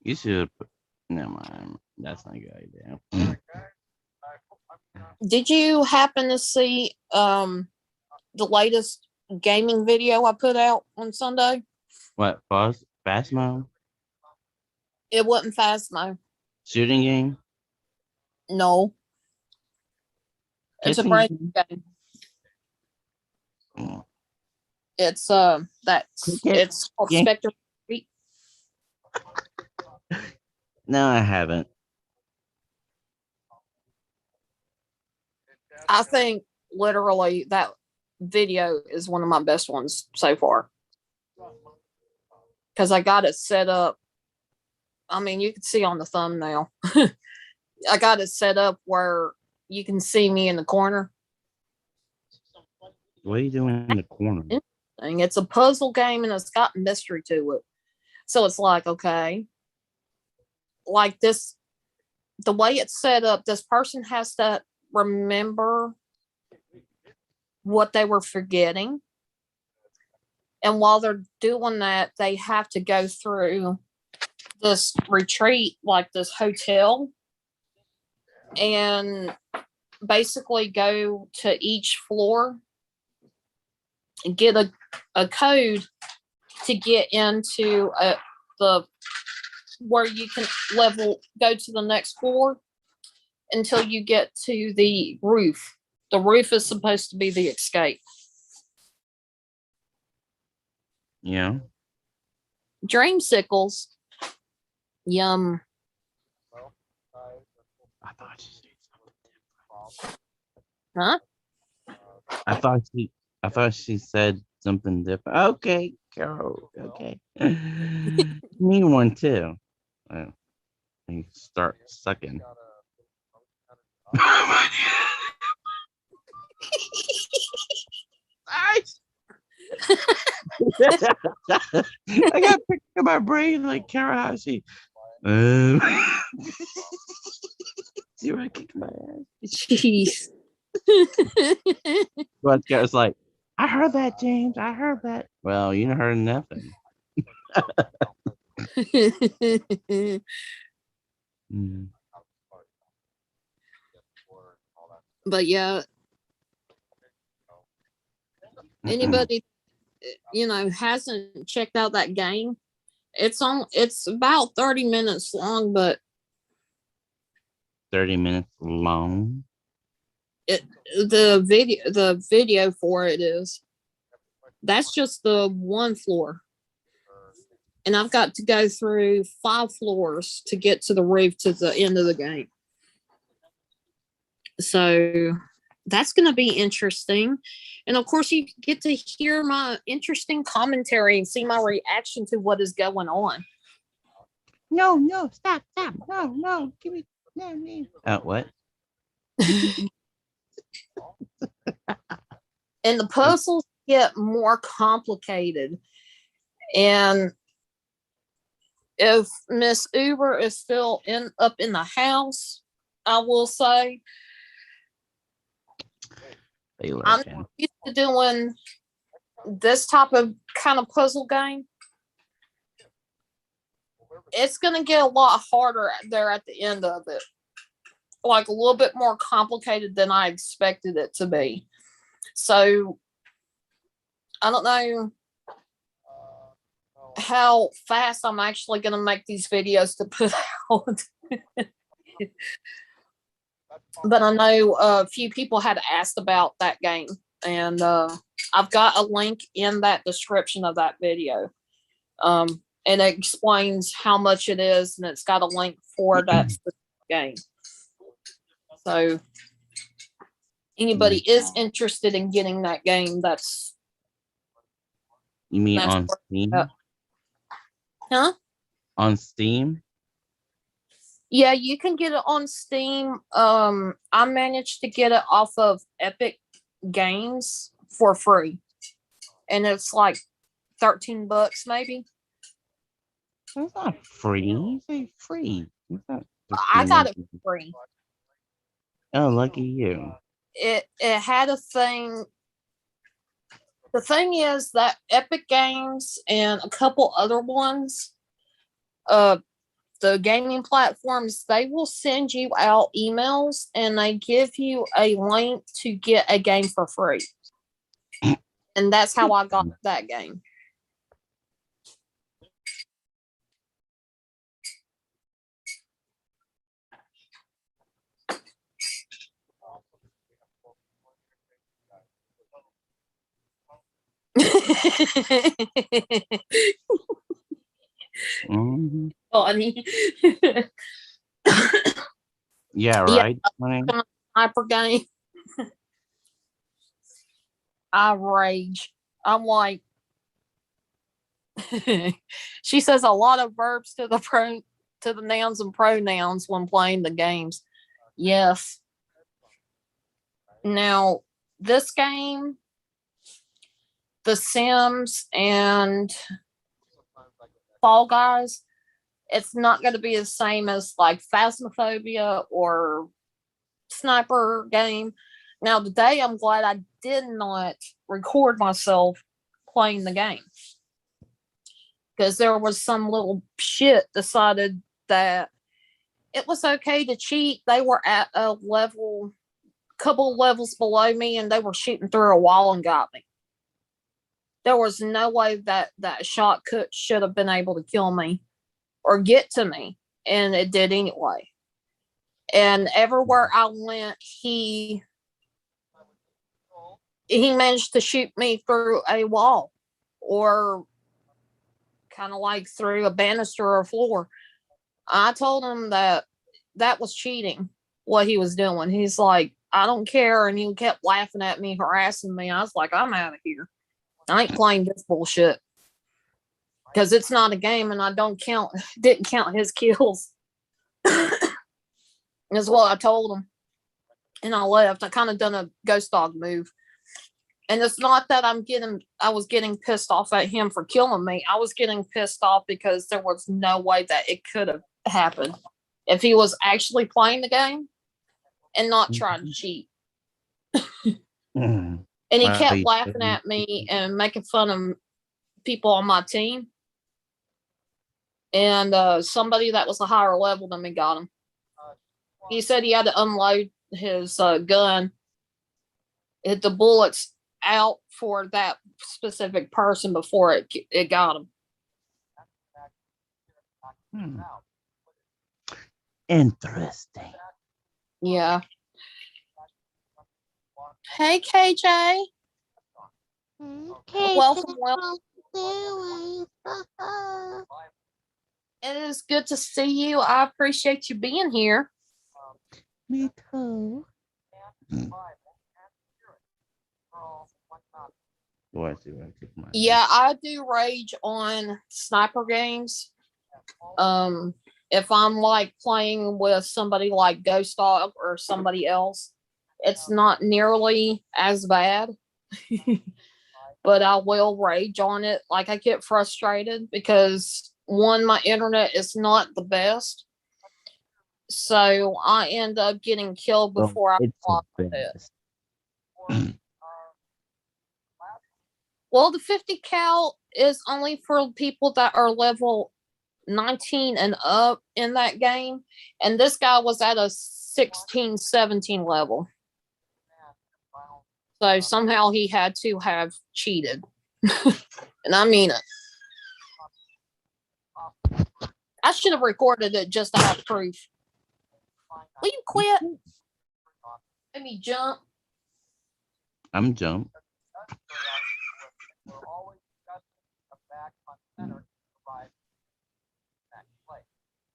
You should put, never mind. That's not a good idea. Did you happen to see the latest gaming video I put out on Sunday? What, Phasmo? It wasn't Phasmo. Shooting game? No, it's a Kissing brand game? new game. Mm. It's Cricket? it's called Yeah. Spectre. No, I haven't. I think literally that video is one of my best ones so far. Because I got it set up. I mean, you can see on the thumbnail. I got it set up where you can see me in the corner. What are you doing in the corner? And it's a puzzle game and it's got mystery to it. So it's like, okay, like this, the way it's set up, this person has to remember what they were forgetting. And while they're doing that, they have to go through this retreat, like this hotel, and basically go to each floor and get a code to get into the where you can go to the next floor until you get to the roof. The roof is supposed to be the escape. Yeah. Dreamsicles. Yum. I thought she said something. Huh? I thought she said something different. Okay, Carol. Okay. Me one too. You start sucking. I got picked in my brain like Carol. How she? You want to kick my ass? Jeez. But Carol's like, I heard that, James. I heard that. Well, you heard nothing. Mm. But yeah, anybody hasn't checked out that game, it's about 30 minutes long, but 30 minutes long. the video for it is, that's just the one floor, and I've got to go through 5 floors to get to the roof to the end of the game. So that's going to be interesting. And of course, you get to hear my interesting commentary and see my reaction to what is going on. No, stop. No, give me, no. What? And the puzzles get more complicated. And if Miss Uber is still up in the house, I will say I'm used to doing this type of kind of puzzle game. It's going to get a lot harder there at the end of it. Like a little bit more complicated than I expected it to be. So I don't know how fast I'm actually going to make these videos to put out. But I know a few people had asked about that game, and I've got a link in that description of that video. And it explains how much it is, and it's got a link for that game. So anybody is interested in getting that game, that's... You mean that's on Steam? Huh? On Steam? Yeah, you can get it on Steam. I managed to get it off of Epic Games for free. And it's like $13 maybe. It's not free. It's free. It's not I got it for free. Oh, lucky you. It had a thing. The thing is that Epic Games and a couple other ones, the gaming platforms, they will send you out emails and they give you a link to get a game for free. And that's how I got that game. Mhm. Funny. Yeah, Yeah. right, honey? Sniper game. I rage. I'm like, she says a lot of verbs to the nouns and pronouns when playing the games. Yes. Now, this game, The Sims and Fall Guys, it's not going to be the same as like Phasmophobia or Sniper game. Now, today, I'm glad I did not record myself playing the game because there was some little shit decided that it was okay to cheat. They were at a level, couple levels below me, and they were shooting through a wall and got me. There was no way that that shot should have been able to kill me or get to me, and it did anyway. And everywhere I went, he managed to shoot me through a wall or kind of like through a banister or a floor. I told him that that was cheating, what he was doing. He's like, I don't care. And he kept laughing at me, harassing me. I was like, I'm out of here. I ain't playing this bullshit because it's not a game and I didn't count his kills. Is what I told him. And I left. I kind of done a ghost dog move. And it's not that I was getting pissed off at him for killing me. I was getting pissed off because there was no way that it could have happened if he was actually playing the game and not trying to cheat. Mm. And he Wow, kept you- laughing at me and making fun of people on my team. And somebody that was a higher level than me got him. He said he had to unload his gun, hit the bullets out for that specific person before it got him. Hmm. Interesting. Yeah. Hey, KJ. Okay. Welcome, so welcome. doing. It is good to see you. I appreciate you being here. Me too. Oh, I see. I took my- Yeah, I do rage on sniper games. If I'm like playing with somebody like Ghost Dog or somebody else, it's not nearly as bad. But I will rage on it. Like I get frustrated because one, my internet is not the best. So I end up getting killed So before I it's a block with it. best. Well, the 50 cal is only for people that are level 19 and up in that game. And this guy was at a 16, 17 level. So somehow he had to have cheated. And I mean it. I should have recorded it just to have proof. Will you quit? Let me jump. I'm jumped.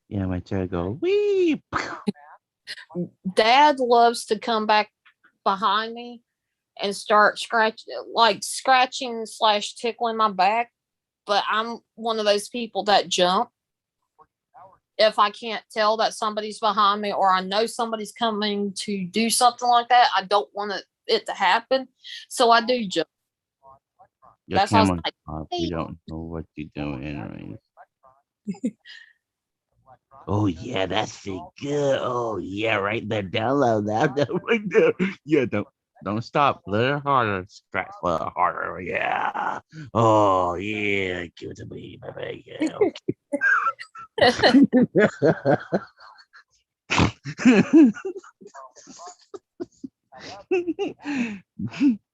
Yeah, my chair go wee. Dad loves to come back behind me and start scratching / tickling my back. But I'm one of those people that jump. If I can't tell that somebody's behind me or I know somebody's coming to do something like that, I don't want it to happen. So I do jump. Your That's how camera's I off. We don't know what you're doing, right? Oh yeah, that's feel good. Oh yeah, right there. Download that right there. Yeah, don't stop. A little harder. Scratch a little harder. Yeah. Oh yeah, give it to me, baby. Yeah. Okay.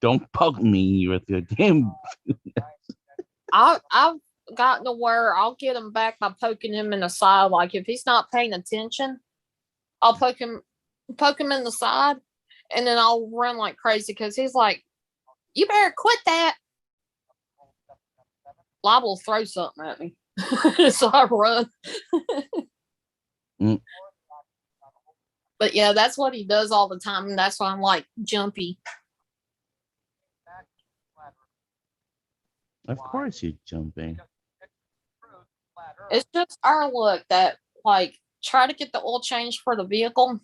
Don't poke me with your damn. I've gotten to where I'll get him back by poking him in the side. Like if he's not paying attention, I'll poke him in the side, and then I'll run like crazy because he's like, "You better quit that." liable to throw something at me. So I run. Mm. But yeah, that's what he does all the time. And that's why I'm like jumpy. Of course you're jumping. It's just our luck that like try to get the oil change for the vehicle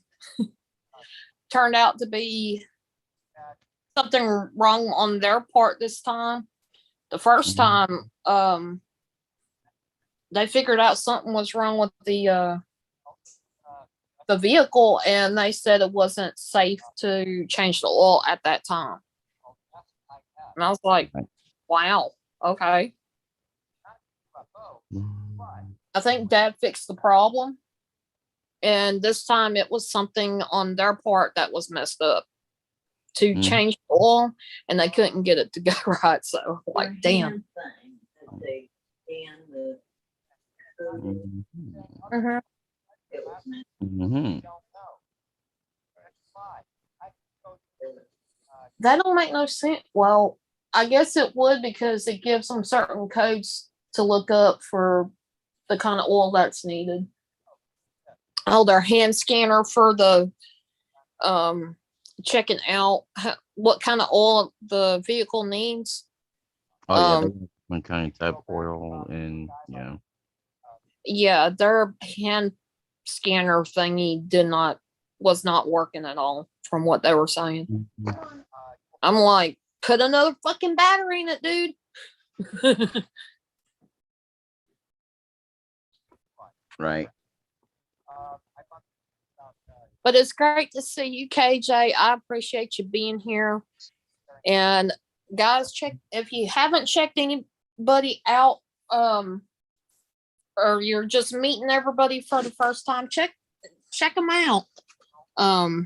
turned out to be something wrong on their part this time. The first Mhm. time, they figured out something was wrong with the vehicle, and they said it wasn't safe to change the oil at that time. And I was like, Right. wow, okay. Mm. I think Dad fixed the problem. And this time it was something on their part that was messed up to Mm. change the oil, and they couldn't get it to go right. So, like, Their damn. hand thing that they scan the code, Mhm. it was meant Mhm. That don't make no sense. Well, I guess it would because it gives them certain codes to look up for the kind of oil that's needed. Oh, their hand scanner for the checking out what kind of oil the vehicle needs. Oh yeah, Um, they got one kind of type oil and yeah. Yeah, their hand scanner thingy was not working at all from what they were saying. Mhm. I'm like, put another fucking battery in it, dude. Right. But it's great to see you, KJ. I appreciate you being here. And guys, check if you haven't checked anybody out, or you're just meeting everybody for the first time, check them out. How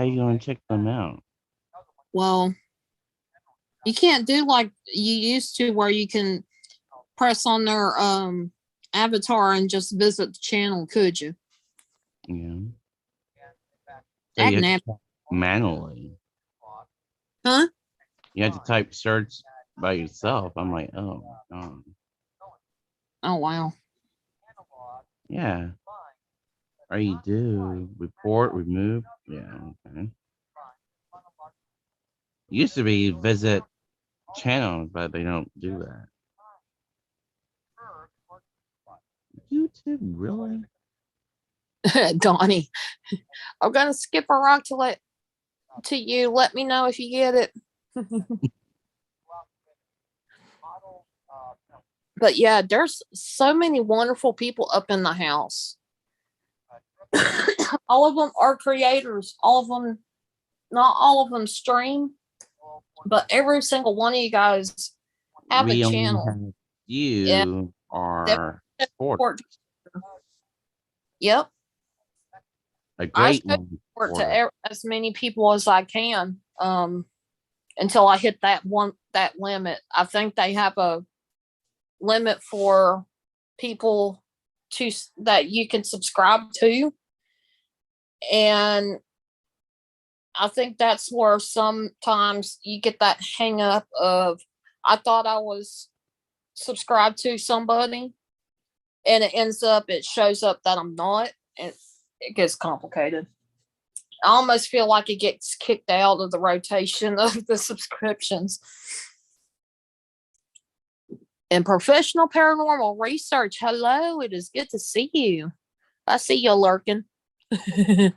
you gonna check them out? Well, you can't do like you used to where you can press on their avatar and just visit the channel, could you? Yeah. So That you have to nap, check manually. huh? You have to type search by yourself. I'm like, oh, Oh wow. yeah. Or you do report, remove. Yeah. Okay. Used to be visit channels, but they don't do that. YouTube, really? Donnie, I'm gonna skip a rock to you. Let me know if you get it. But yeah, there's so many wonderful people up in the house. All of them are creators. All of them, not all of them stream, but every single one of you guys have a We only channel. have Yeah, you are sport, support. Yep, a I great show one. support Supporter. to as many people as I can. Until I hit that limit. I think they have a limit for people that you can subscribe to, and I think that's where sometimes you get that hang up of I thought I was subscribed to somebody, and it shows up that I'm not, and it gets complicated. I almost feel like it gets kicked out of the rotation of the subscriptions. And professional paranormal research, hello, it is good to see you. I see you lurking. It's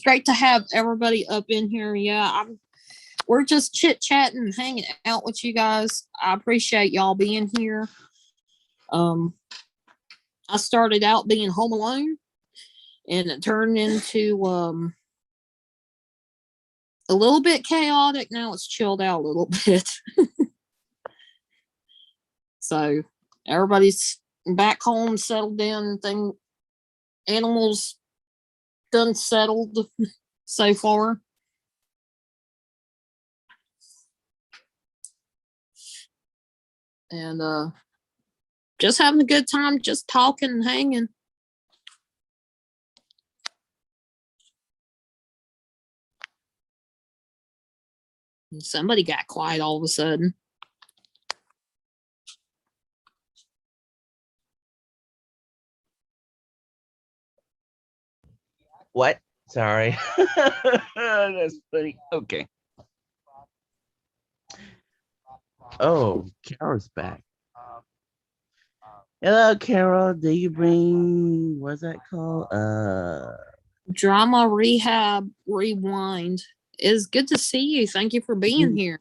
great to have everybody up in here. Yeah, we're just chit chatting and hanging out with you guys. I appreciate y'all being here. I started out being home alone, and it turned into a little bit chaotic. Now it's chilled out a little bit. So everybody's back home, settled in. Animals done settled so far. And just having a good time, just talking and hanging. Somebody got quiet all of a sudden. What? Sorry. That's funny. Okay. Oh, Carol's back. Hello, Carol. Do you bring what's that called? Drama Rehab Rewind. It's good to see you. Thank you for being here.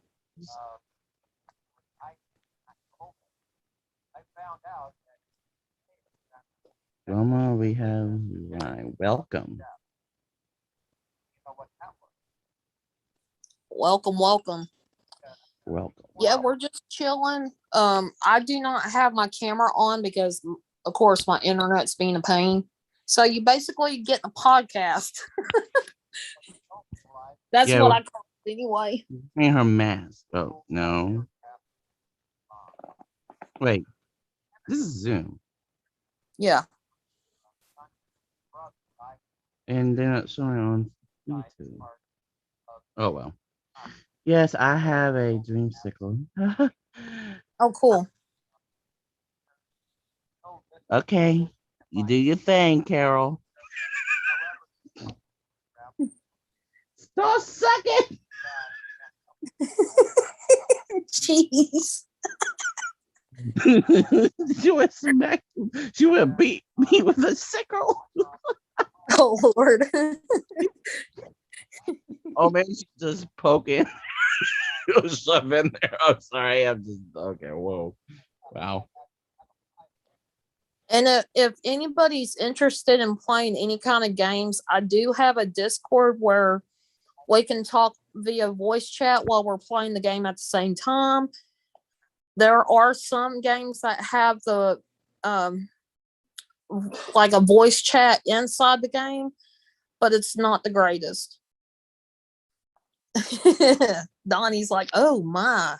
Drama Rehab Rewind. Welcome. Welcome, welcome. Welcome. Yeah, we're just chilling. I do not have my camera on because, of course, my internet's being a pain. So you basically get a podcast. That's Yeah, what I call it anyway. Bring her mask. Oh, no. Wait. This is Zoom. Yeah. And they're not showing on YouTube. Oh, well. Yes, I have a dreamsicle. Oh, cool. Okay. You do your thing, Carol. Stop sucking. Jeez. She would smack. She would beat me with a sickle. Oh, Lord. Oh man, she's just poking. Shove in there. I'm sorry. I'm just okay. Whoa. Wow. And if anybody's interested in playing any kind of games, I do have a Discord where we can talk via voice chat while we're playing the game at the same time. There are some games that have the like a voice chat inside the game, but it's not the greatest. Donnie's like, oh my.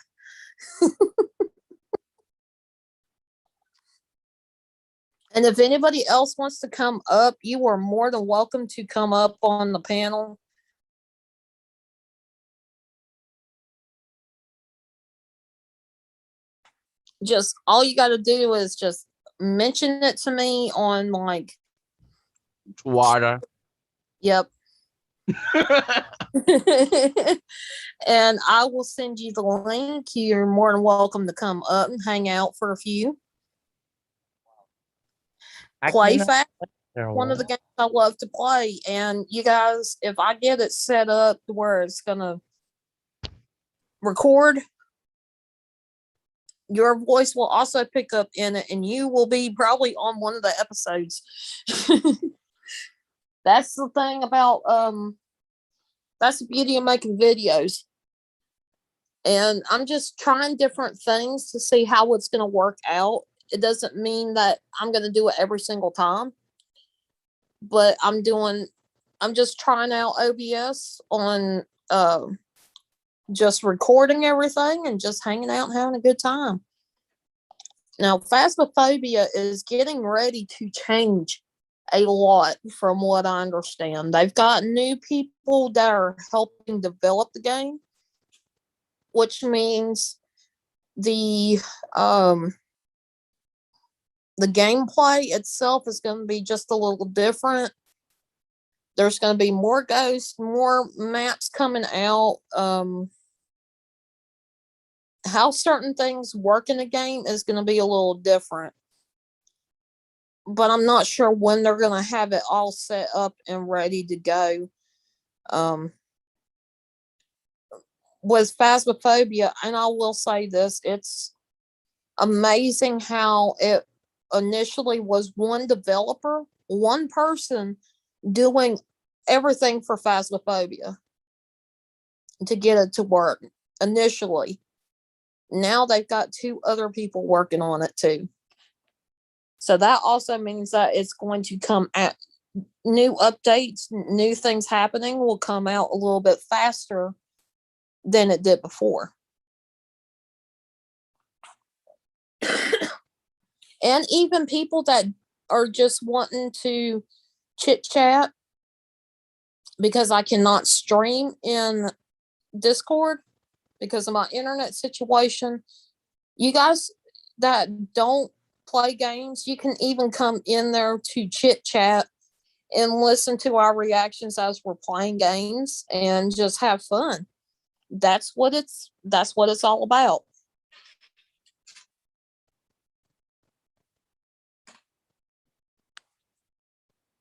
And if anybody else wants to come up, you are more than welcome to come up on the panel. Just all you got to do is just mention it to me on like, Water. yep. And I will send you the link. You're more than welcome to come up and hang out for a few. Play Fast, one of the games I love to play. And you guys, if I get it set up to where it's gonna record, your voice will also pick up in it, and you will be probably on one of the episodes. That's the thing about that's the beauty of making videos. And I'm just trying different things to see how it's going to work out. It doesn't mean that I'm going to do it every single time, but I'm just trying out OBS on just recording everything and just hanging out and having a good time. Now, Phasmophobia is getting ready to change a lot from what I understand. They've got new people that are helping develop the game, which means the gameplay itself is going to be just a little different. There's going to be more ghosts, more maps coming out. How certain things work in the game is going to be a little different. But I'm not sure when they're going to have it all set up and ready to go. With Phasmophobia, and I will say this, it's amazing how it initially was one developer, one person doing everything for Phasmophobia to get it to work initially. Now they've got 2 other people working on it too. So that also means that it's going to come at new updates, new things happening will come out a little bit faster than it did before. And even people that are just wanting to chit chat, because I cannot stream in Discord, because of my internet situation. You guys that don't play games, you can even come in there to chit chat and listen to our reactions as we're playing games and just have fun. That's what it's all about.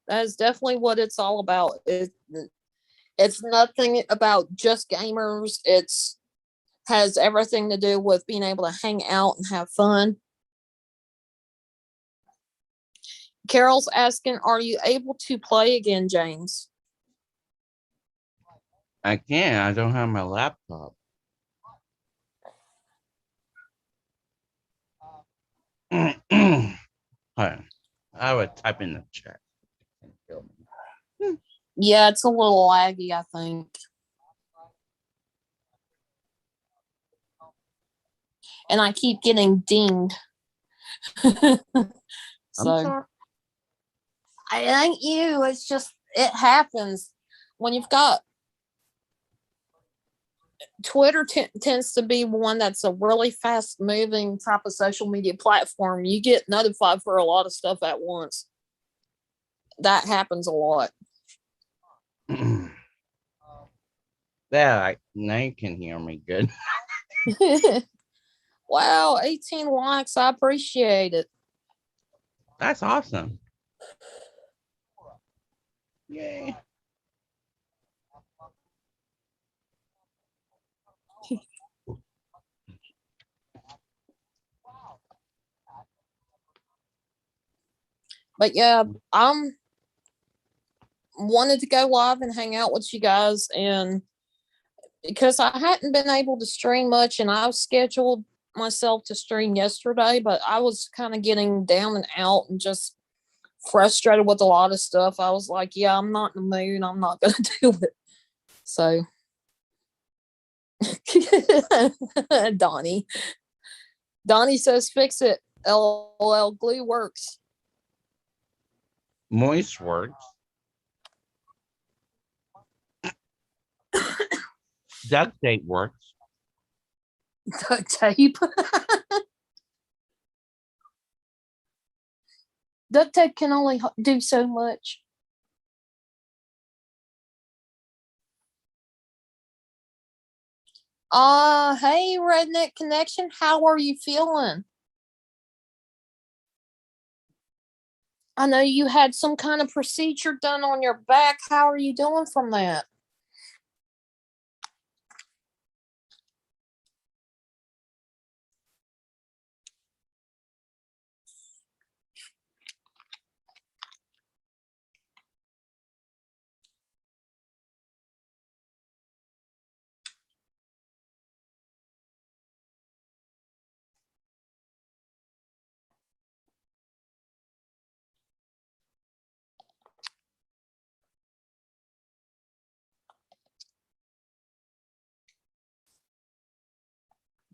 That is definitely what it's all about. It's nothing about just gamers. It's has everything to do with being able to hang out and have fun. Carol's asking, are you able to play again, James? I can't. I don't have my laptop. Hold on. I would type in the chat. Yeah, it's a little laggy, I think. And I keep getting dinged. I'm So sorry. I ain't you. It's just it happens when you've got Twitter tends to be one that's a really fast moving type of social media platform. You get notified for a lot of stuff at once. That happens a lot. Yeah, now you can hear me good. Wow, 18 likes. I appreciate it. That's awesome. Yay. But yeah, I'm wanted to go live and hang out with you guys, and because I hadn't been able to stream much, and I was scheduled myself to stream yesterday, but I was kind of getting down and out and just frustrated with a lot of stuff. I was like, yeah, I'm not in the mood. I'm not going to do it. So, Donnie says, fix it. LOL, glue works. Moist works. Duct tape works. Duct tape. Duct tape can only do so much. Hey, Redneck Connection, how are you feeling? I know you had some kind of procedure done on your back. How are you doing from that?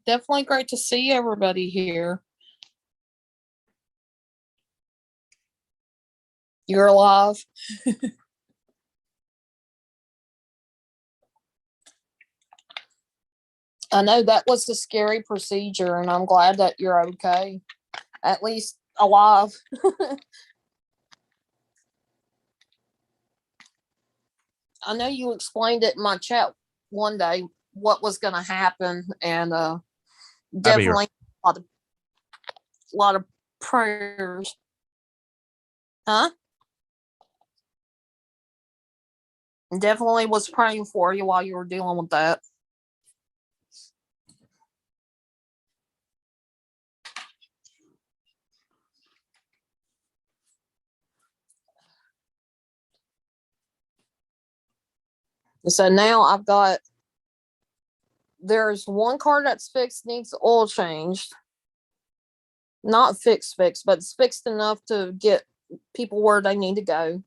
Definitely great to see everybody here. You're alive. I know that was a scary procedure, and I'm glad that you're okay. At least alive. I know you explained it in my chat one day what was going to happen, and definitely a lot of prayers. Huh? Definitely was praying for you while you were dealing with that. So now I've got, there's one car that's fixed, needs the oil changed. Not fixed, but it's fixed enough to get people where they need to go.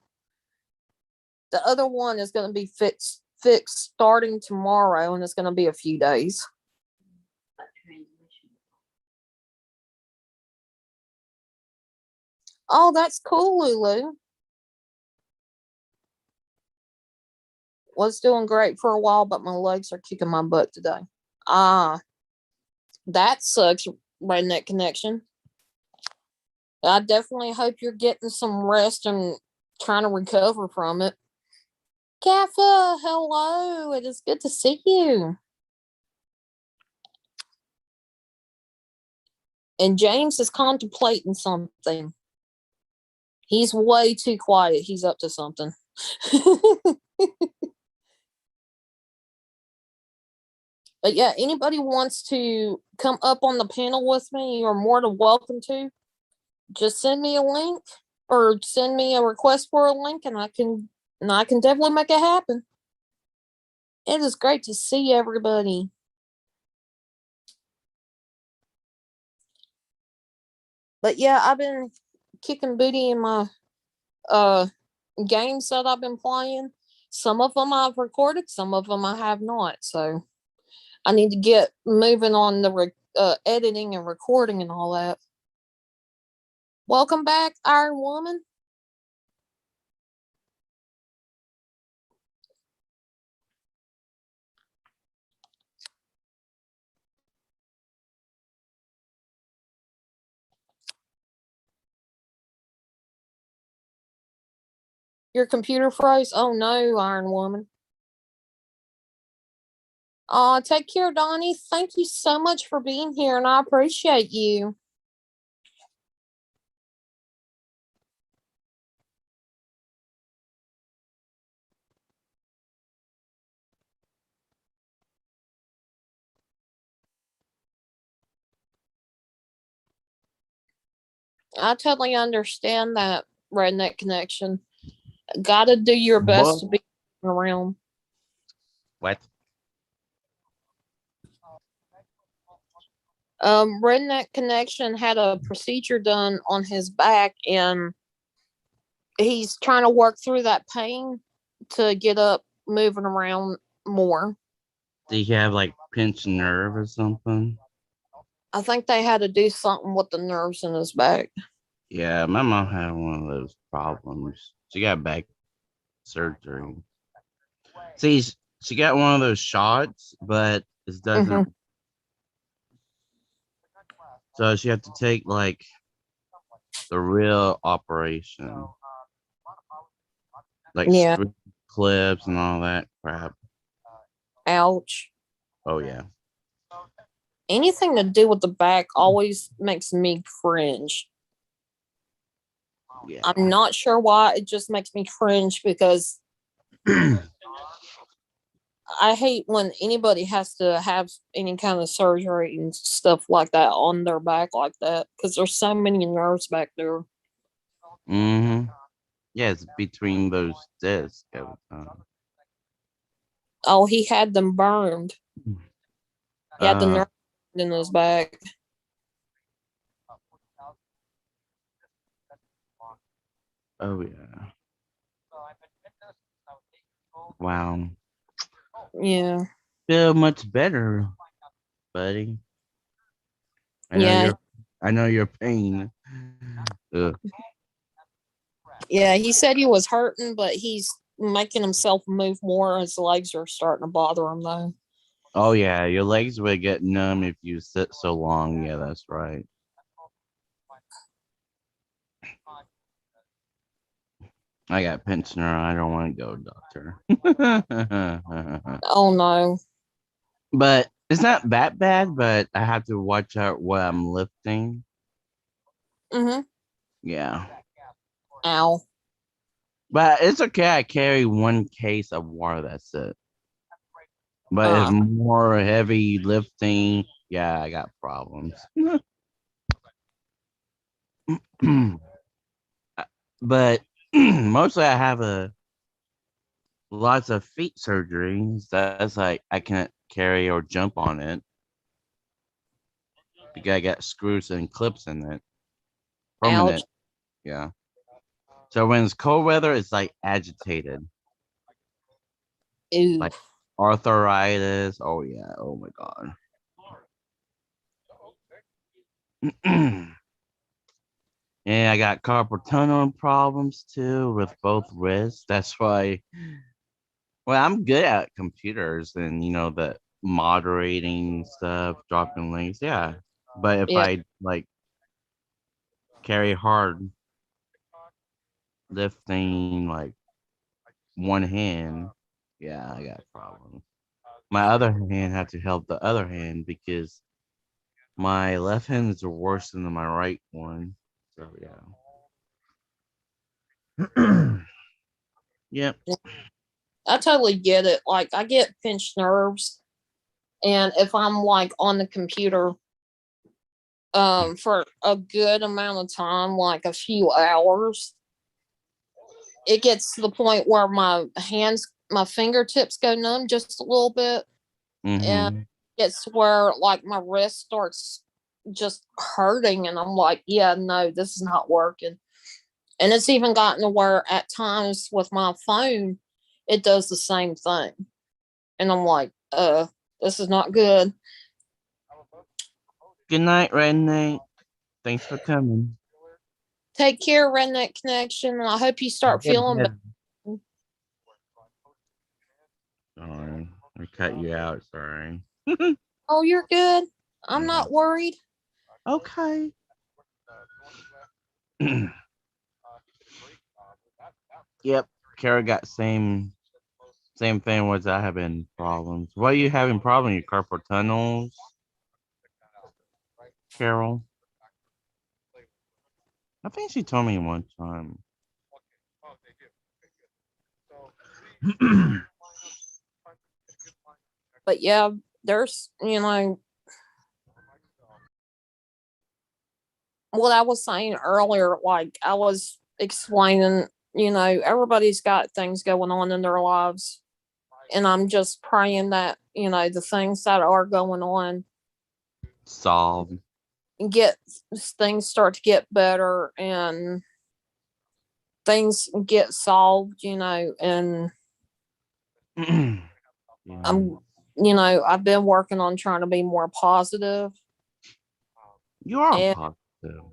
The other one is going to be fixed starting tomorrow, and it's going to be a few days. Oh, that's cool, Lulu. Was doing great for a while, but my legs are kicking my butt today. Ah, that sucks, Redneck Connection. I definitely hope you're getting some rest and trying to recover from it. Kaffa, hello. It is good to see you. And James is contemplating something. He's way too quiet. He's up to something. But yeah, anybody wants to come up on the panel with me, you're more than welcome to. Just send me a link or send me a request for a link and I can definitely make it happen. It is great to see everybody. But yeah, I've been kicking booty in my games that I've been playing. Some of them I've recorded, some of them I have not. So I need to get moving on the editing and recording and all that. Welcome back, Iron Woman. Your computer froze? Oh no, Iron Woman. Take care, Donnie. Thank you so much for being here, and I appreciate you. I totally understand that, Redneck Connection. Gotta do your best to What? be around. What? Redneck Connection had a procedure done on his back, and he's trying to work through that pain to get up, moving around more. Do you have like pinched nerve or something? I think they had to do something with the nerves in his back. Yeah, my mom had one of those problems. She got back surgery. See, she got one of those shots, but it doesn't. So she had to take like the real operation, like Yeah. screw clips and all that crap. Ouch. Oh yeah. Anything to do with the back always makes me cringe. Yeah. I'm not sure why. It just makes me cringe because I hate when anybody has to have any kind of surgery and stuff like that on their back like that because there's so many nerves back there. Mm-hmm. Yeah, it's between those discs every time. Oh, he had them burned. He had the nerve in his back. Oh yeah. Wow. Yeah. Feel much better, buddy. Yeah. I know your pain. Ugh. Yeah, he said he was hurting, but he's making himself move more. His legs are starting to bother him though. Oh yeah, your legs would get numb if you sit so long. Yeah, that's right. I got pensioner. I don't want to go, doctor. Oh no. But it's not that bad. But I have to watch out what I'm lifting. Mm-hmm. Yeah. Ow. But it's okay. I carry one case of water. That's it. But if more heavy lifting, yeah, I got problems. But mostly I have lots of feet surgeries. That's like I can't carry or jump on it because I got screws and clips in it. Permanent. Ouch. Yeah. So when it's cold weather, it's like agitated. Ew. Like arthritis. Oh yeah. Oh my god. And I got carpal tunnel problems too with both wrists. That's why. Well, I'm good at computers, and you know that moderating stuff, dropping links, yeah. But if Yeah. I like carry hard lifting like one hand, yeah, I got problems. My other hand had to help the other hand because my left hand is worse than my right one. So yeah. Yep. I totally get it. Like I get pinched nerves, and if I'm like on the computer for a good amount of time, like a few hours, it gets to the point where my fingertips go numb just a little bit, and Mm-hmm. it's where like my wrist starts just hurting, and I'm like, yeah, no, this is not working. And it's even gotten to where at times with my phone, it does the same thing. And I'm like, this is not good. Good night, Redneck. Thanks for coming. Take care, Redneck Connection, and I hope you start Get feeling better. better. Sorry, I cut you out. Sorry. Oh, you're good. I'm Yeah. not worried. Okay. Yep. Kara got same thing was I having problems. Why are you having problems? Your carpal tunnels, Carol? I think she told me one time. But yeah, there's, what I was saying earlier, like I was explaining, everybody's got things going on in their lives. And I'm just praying that, the things that are going on Solve. get things start to get better and things get solved, and Yeah. I'm, I've been working on trying to be more positive You are and positive.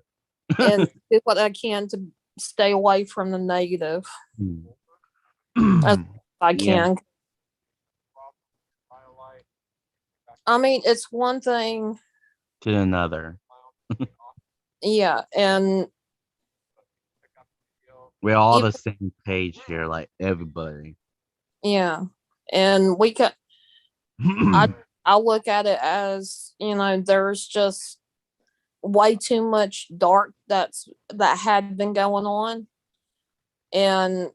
and do what I can to stay away from the negative as I Yeah. can. I mean, it's one thing, To another. yeah, and We're all even, the same page here, like everybody. yeah, and we could. I look at it as, there's just way too much dark that had been going on, and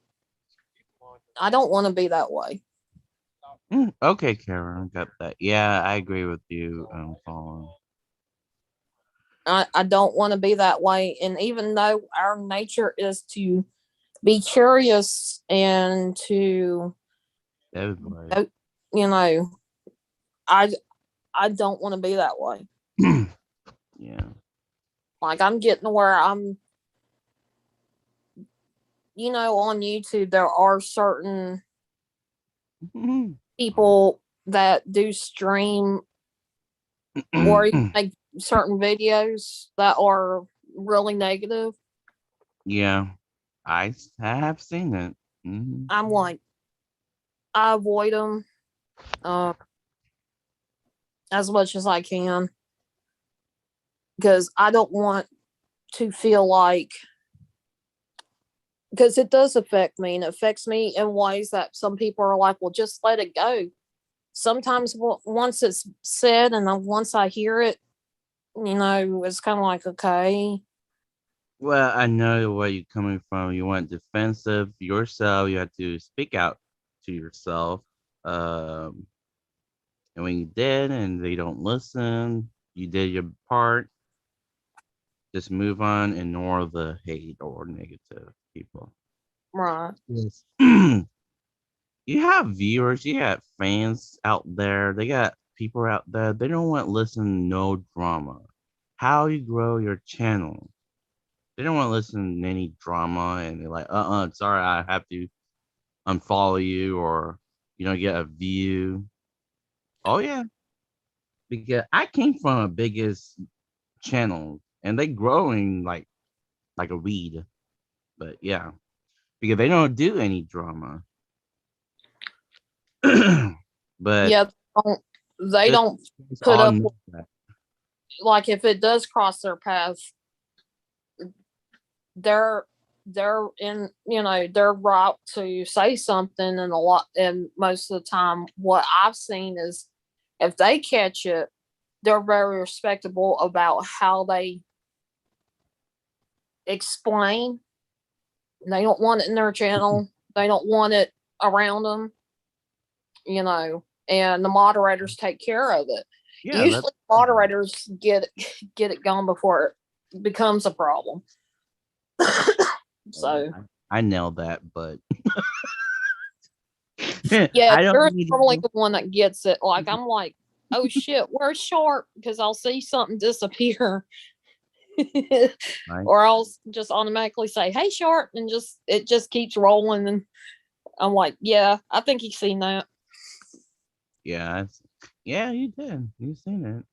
I don't want to be that way. Okay, Karen, got that. Yeah, I agree with you, Colin. I don't want to be that way. And even though our nature is to be curious and to, Everybody. you know, I I don't want to be that way. Yeah. Like I'm getting to where I'm, on YouTube there are certain people that do stream or make certain videos that are really negative. Yeah, have seen it. Mhm. I'm like, I avoid them as much as I can because I don't want to feel like, because it does affect me and it affects me in ways that some people are like, well, just let it go. Sometimes once it's said and once I hear it, it's kind of like, okay. Well, I know where you're coming from. You want defensive yourself. You have to speak out to yourself. Um, and when you did, and they don't listen, you did your part. Just move on. Ignore the hate or negative people. Right. Yes. You have viewers, you got fans out there, they got people out there, they don't want to listen to no drama. How you grow your channel. They don't want to listen to any drama and they're like, sorry, I have to unfollow you or you don't get a view. Oh yeah. Because I came from a biggest channel and they growing like a weed. But yeah. Because they don't do any drama. But Yeah. they Just- don't it's put all up know that. like if it does cross their path, they're in, they're right to say something. And most of the time what I've seen is if they catch it, they're very respectable about how they explain. They don't want it in their channel. They don't want it around them, and the moderators take care of it. Yeah, Usually that's moderators get it gone before it becomes a problem. So I nailed that, but yeah, I don't you're need to normally do- the one that gets it. Like I'm like, oh shit, where's Sharp? Because I'll see something disappear. Right. Or I'll just automatically say, hey Sharp, and it just keeps rolling. And I'm like, yeah, I think he's seen that. Yeah, yeah, you did. You seen it.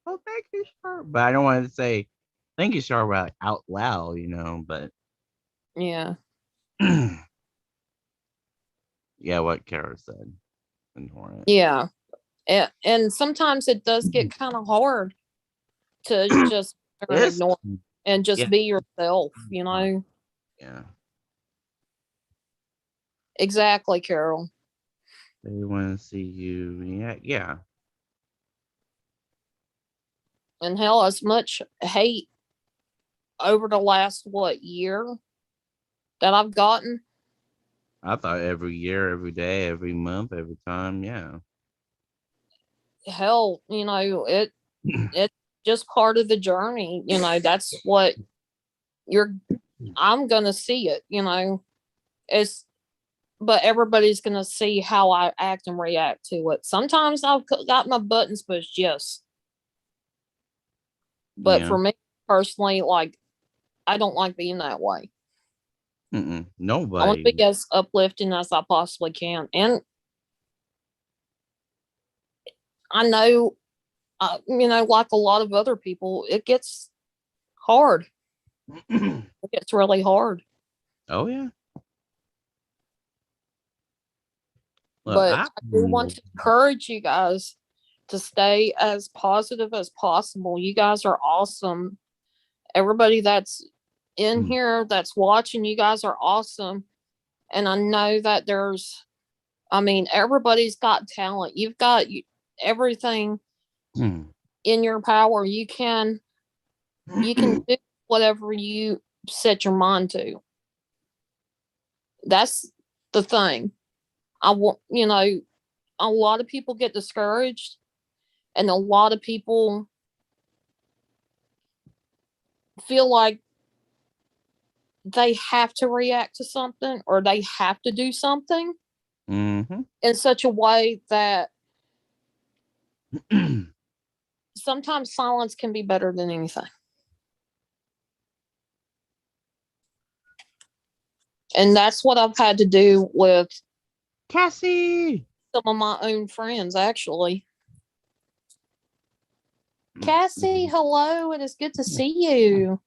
Oh, thank you, Sharp. But I don't want to say thank you, Sharp, out loud, but Yeah. yeah, what Kara said. Ignore it. Yeah. And sometimes it does get kind of hard to just Yes. ignore and just Yeah. be yourself, Yeah. Exactly, Carol. They want to see you. Yeah. And hell, as much hate over the last year that I've gotten. I thought every year, every day, every month, every time. Yeah. Hell, it's just part of the journey. That's what I'm gonna see it. But everybody's gonna see how I act and react to it. Sometimes I've got my buttons pushed, yes. But Yeah. for me personally, like I don't like being that way. I want to Nobody. be as uplifting as I possibly can, and I know, like a lot of other people, it gets hard. It gets really hard. Oh yeah. Look, But I do want to encourage you guys to stay as positive as possible. You guys are awesome. Everybody that's in here that's watching, you guys are awesome. And I know that everybody's got talent. You've got everything in your power. You can do whatever you set your mind to. That's the thing. A lot of people get discouraged, and a lot of people feel like they have to react to something or they have to do something Mm-hmm. in such a way that sometimes silence can be better than anything. And that's what I've had to do with Cassie. some of my own friends, actually. Cassie, hello. It is good to see you.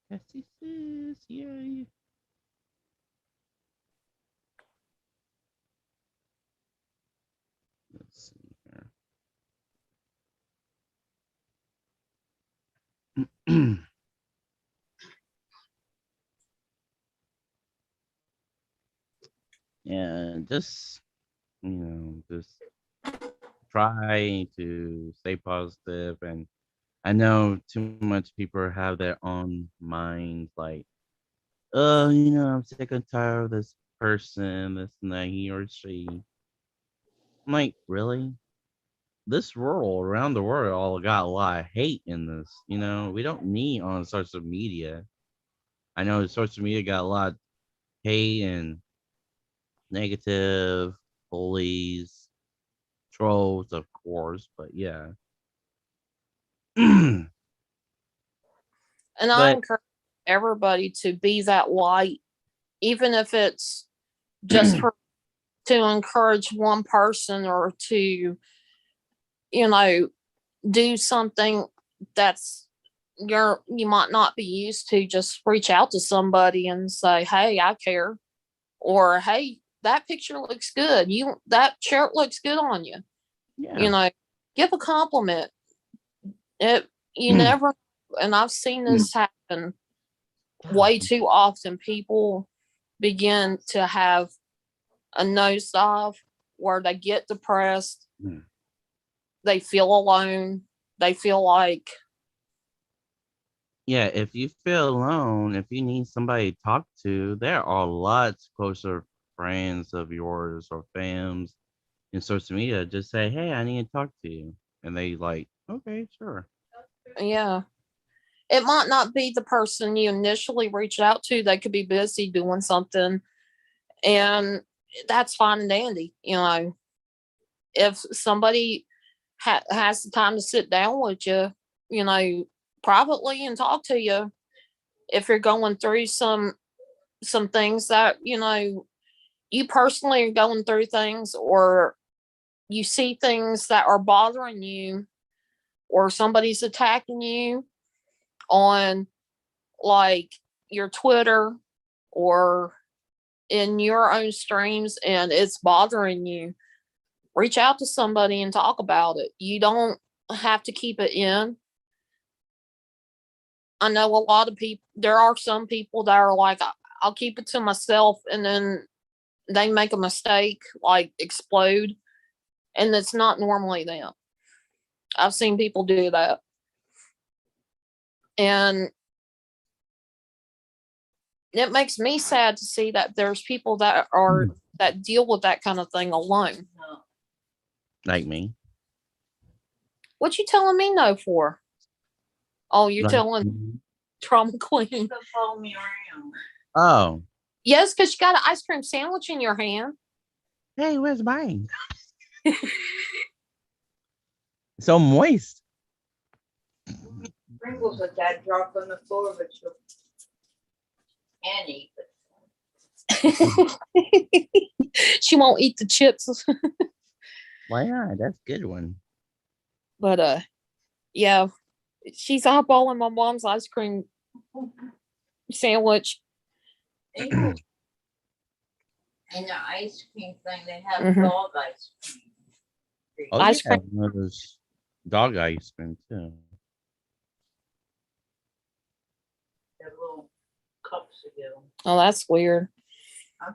Cassie sis, yay. Let's see here. Yeah, just just try to stay positive. And I know too much people have their own minds, like, oh, I'm sick and tired of this person, this and that, he or she. I'm like, really? This world around the world all got a lot of hate in this. We don't need on social media. I know social media got a lot of hate and negative bullies, trolls, of course, but yeah. And I But encourage everybody to be that light, even if it's just to encourage one person or to, do something that's you might not be used to. Just reach out to somebody and say, hey, I care. or hey, that picture looks good. That shirt looks good on you. Yeah. You know, give a compliment. It you never, and I've seen this happen way too often. People begin to have a nosedive where they get depressed. Mm. They feel alone. They feel like, Yeah, if you feel alone, if you need somebody to talk to, there are lots closer friends of yours or fams in social media. Just say, "Hey, I need to talk to you," and they like, "Okay, sure." yeah, it might not be the person you initially reached out to. They could be busy doing something, and that's fine and dandy. You know, if somebody has the time to sit down with you, you know, privately and talk to you, if you're going through some things that, you know, you personally are going through things, or you see things that are bothering you, or somebody's attacking you on like your Twitter or in your own streams, and it's bothering you, reach out to somebody and talk about it. You don't have to keep it in. I know a lot of people, there are some people that are like, I'll keep it to myself, and then they make a mistake, like explode, and it's not normally them. I've seen people do that. And it makes me sad to see that there's people that deal with that kind of thing alone. No. Like me. What you telling me no for? Oh, you're Like telling me. Trauma Queen. Don't follow me around. Oh, Yes, because you got an ice cream sandwich in your hand. hey, where's mine? So moist. Sprinkles with that drop on the floor, but you'll and eat it. She won't eat the chips. Why not? That's a good one. But yeah, she's eyeballing my mom's ice cream sandwich. And the ice cream thing, they have Mhm. dog ice cream. Oh, Ice yeah, cream. one of those dog ice cream too. They're little cups to give them. Oh, that's weird. Huh?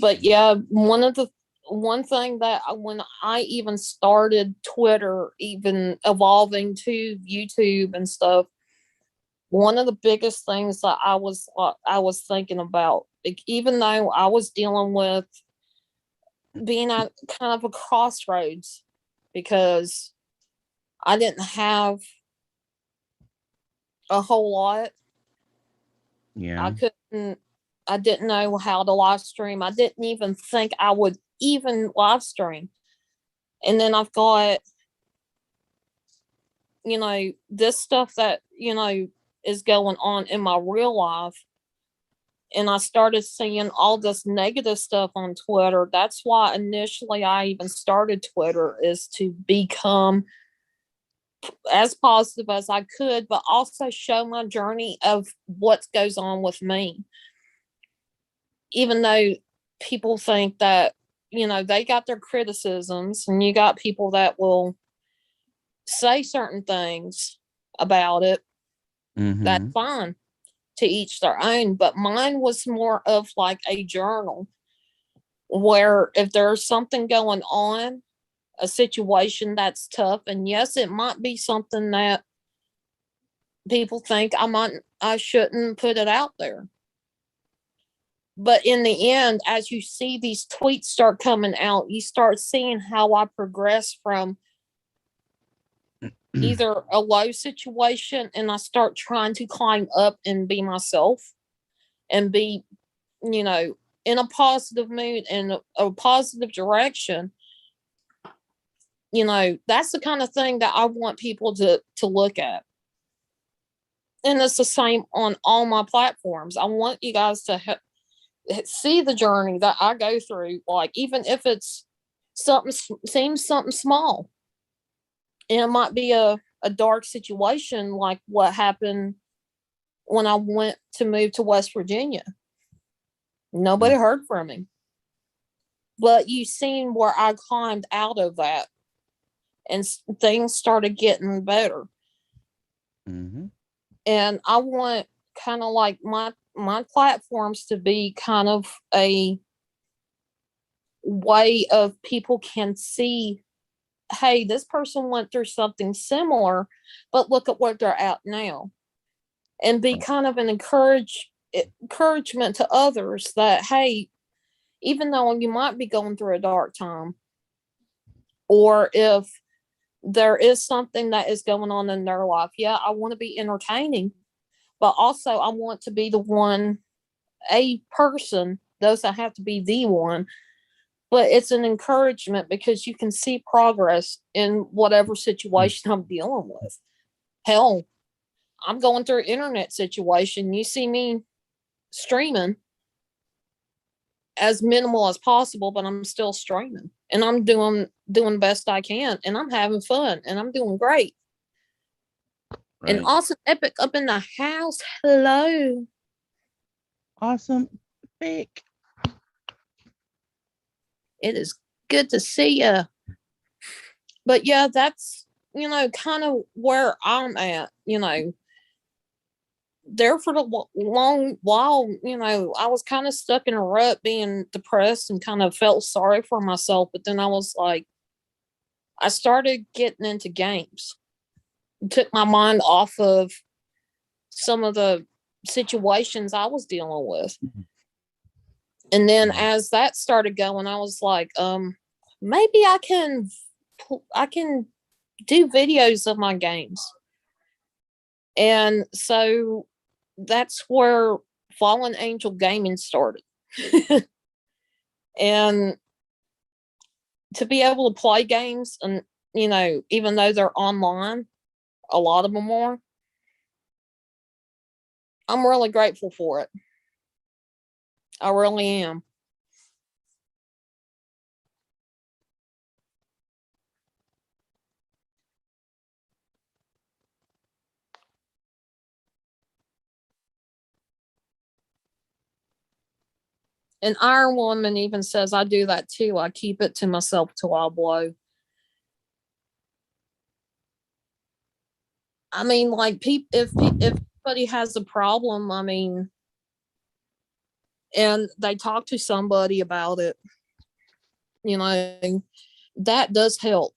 But yeah, one thing that when I even started Twitter, even evolving to YouTube and stuff, one of the biggest things that I was thinking about, like, even though I was dealing with being at kind of a crossroads because I didn't have a whole lot. Yeah. I didn't know how to live stream. I didn't even think I would even live stream. And then I've got, you know, this stuff that, you know, is going on in my real life. And I started seeing all this negative stuff on Twitter. That's why initially I even started Twitter, is to become as positive as I could, but also show my journey of what goes on with me. Even though people think that, you know, they got their criticisms, and you got people that will say certain things about it, that's Mm-hmm. fine, to each their own. But mine was more of like a journal where if there's something going on, a situation that's tough, and yes, it might be something that people think I shouldn't put it out there. But in the end, as you see these tweets start coming out, you start seeing how I progress from either a low situation, and I start trying to climb up and be myself and be, you know, in a positive mood and a positive direction. You know, that's the kind of thing that I want people to look at. And it's the same on all my platforms. I want you guys to see the journey that I go through, like even if it's something seems something small. And it might be a dark situation like what happened when I went to move to West Virginia. Nobody heard from him. But you seen where I climbed out of that and things started getting better. Mm-hmm. And I want kind of like my platforms to be kind of a way of people can see, hey, this person went through something similar, but look at where they're at now. And be kind of an encouragement to others that, hey, even though you might be going through a dark time, or if there is something that is going on in their life, yeah, I want to be entertaining, but also I want to be the one, a person, those that have to be the one, but it's an encouragement because you can see progress in whatever situation I'm dealing with. Hell, I'm going through an internet situation. You see me streaming as minimal as possible, but I'm still streaming and I'm doing the best I can, and I'm having fun and I'm doing great. Right. And Awesome Epic up in the house. Hello. Awesome. Big. It is good to see you. But yeah, that's, kind of where I'm at, there for the long while, I was kind of stuck in a rut being depressed and kind of felt sorry for myself. But then I was like, I started getting into games. It took my mind off of some of the situations I was dealing with. And then as that started going, I was like, maybe I can do videos of my games. And so that's where Fallen Angel Gaming started. And to be able to play games, and even though they're online, a lot of them are, I'm really grateful for it. I really am. And Iron Woman even says I do that too. I keep it to myself till I blow. I mean, like, if anybody has a problem, I mean, and they talk to somebody about it, that does help.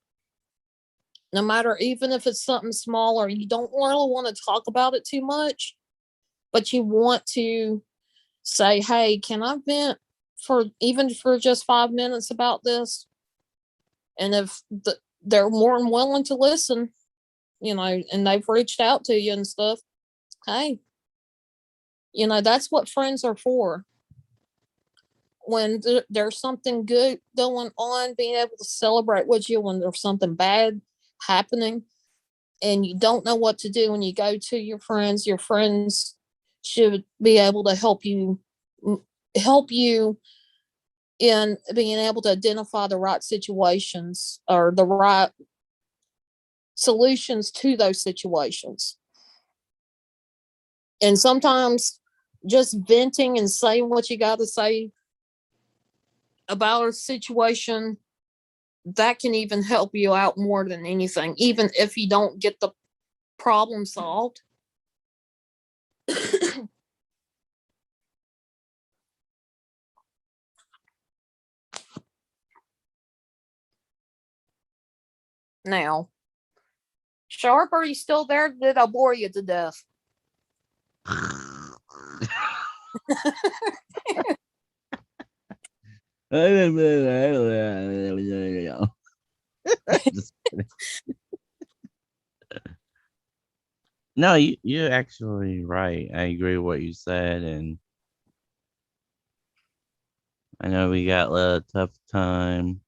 No matter, even if it's something small or you don't really want to talk about it too much, but you want to say, hey, can I vent for just 5 minutes about this? And if they're more than willing to listen, and they've reached out to you and stuff, hey, that's what friends are for. When there's something good going on, being able to celebrate with you when there's something bad happening and you don't know what to do, and you go to your friends should be able to help you in being able to identify the right situations or the right solutions to those situations. And sometimes just venting and saying what you got to say about a situation, that can even help you out more than anything, even if you don't get the problem solved. Now, Sharp, are you still there? Did I bore you to death? No, you're actually right. I agree with what you said, and I know we got a tough time.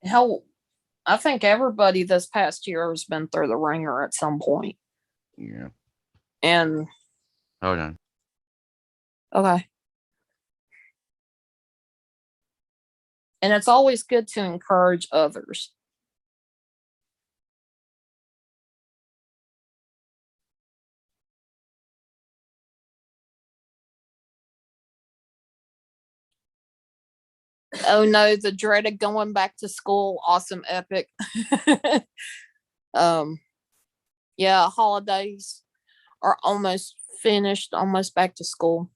Hell, I think everybody this past year has been through the ringer at some point. Yeah. And Hold on. okay. And it's always good to encourage others. Oh no, the dreaded going back to school. Awesome epic. um, yeah, holidays are almost finished, almost back to school.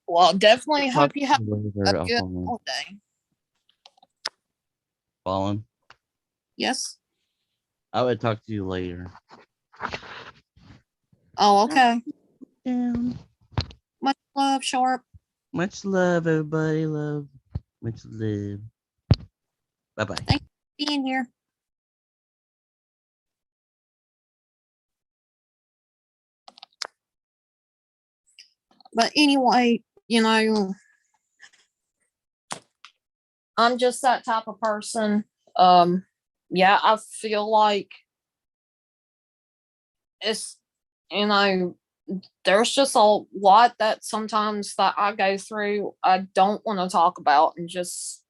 Well, definitely hope Talk you have to you a later, good Aquaman. holiday. Fallen. Yes. I would talk to you later. Oh, okay. Down. Much love, Sharp. Much love, everybody. Love. Much love. Bye bye. Thank you for being here. But anyway, I'm just that type of person. Yeah, I feel like it's, there's just a lot that sometimes that I go through I don't want to talk about and just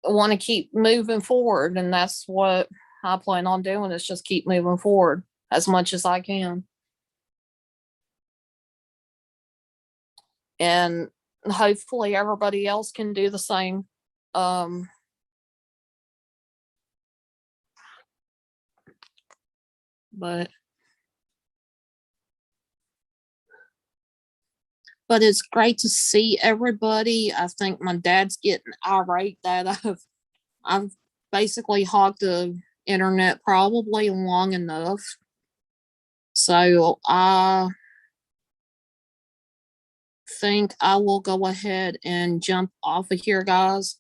want to keep moving forward. And that's what I plan on doing, is just keep moving forward as much as I can. And hopefully everybody else can do the same. But it's great to see everybody. I think my dad's getting irate that I've basically hogged the internet probably long enough. So I think I will go ahead and jump off of here, guys.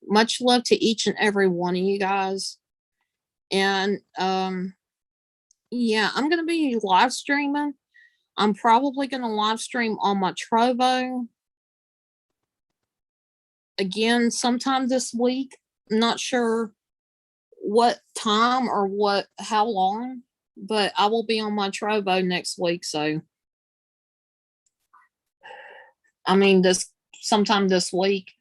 Much love to each and every one of you guys. And yeah, I'm gonna be live streaming. I'm probably gonna live stream on my Trovo again sometime this week. I'm not sure what time or how long, but I will be on my Trovo next week. So I mean this sometime this week.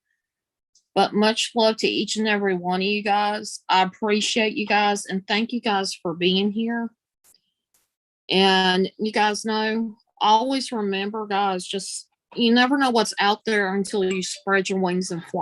But much love to each and every one of you guys. I appreciate you guys and thank you guys for being here. And you guys know, always remember, guys, just you never know what's out there until you spread your wings and fly.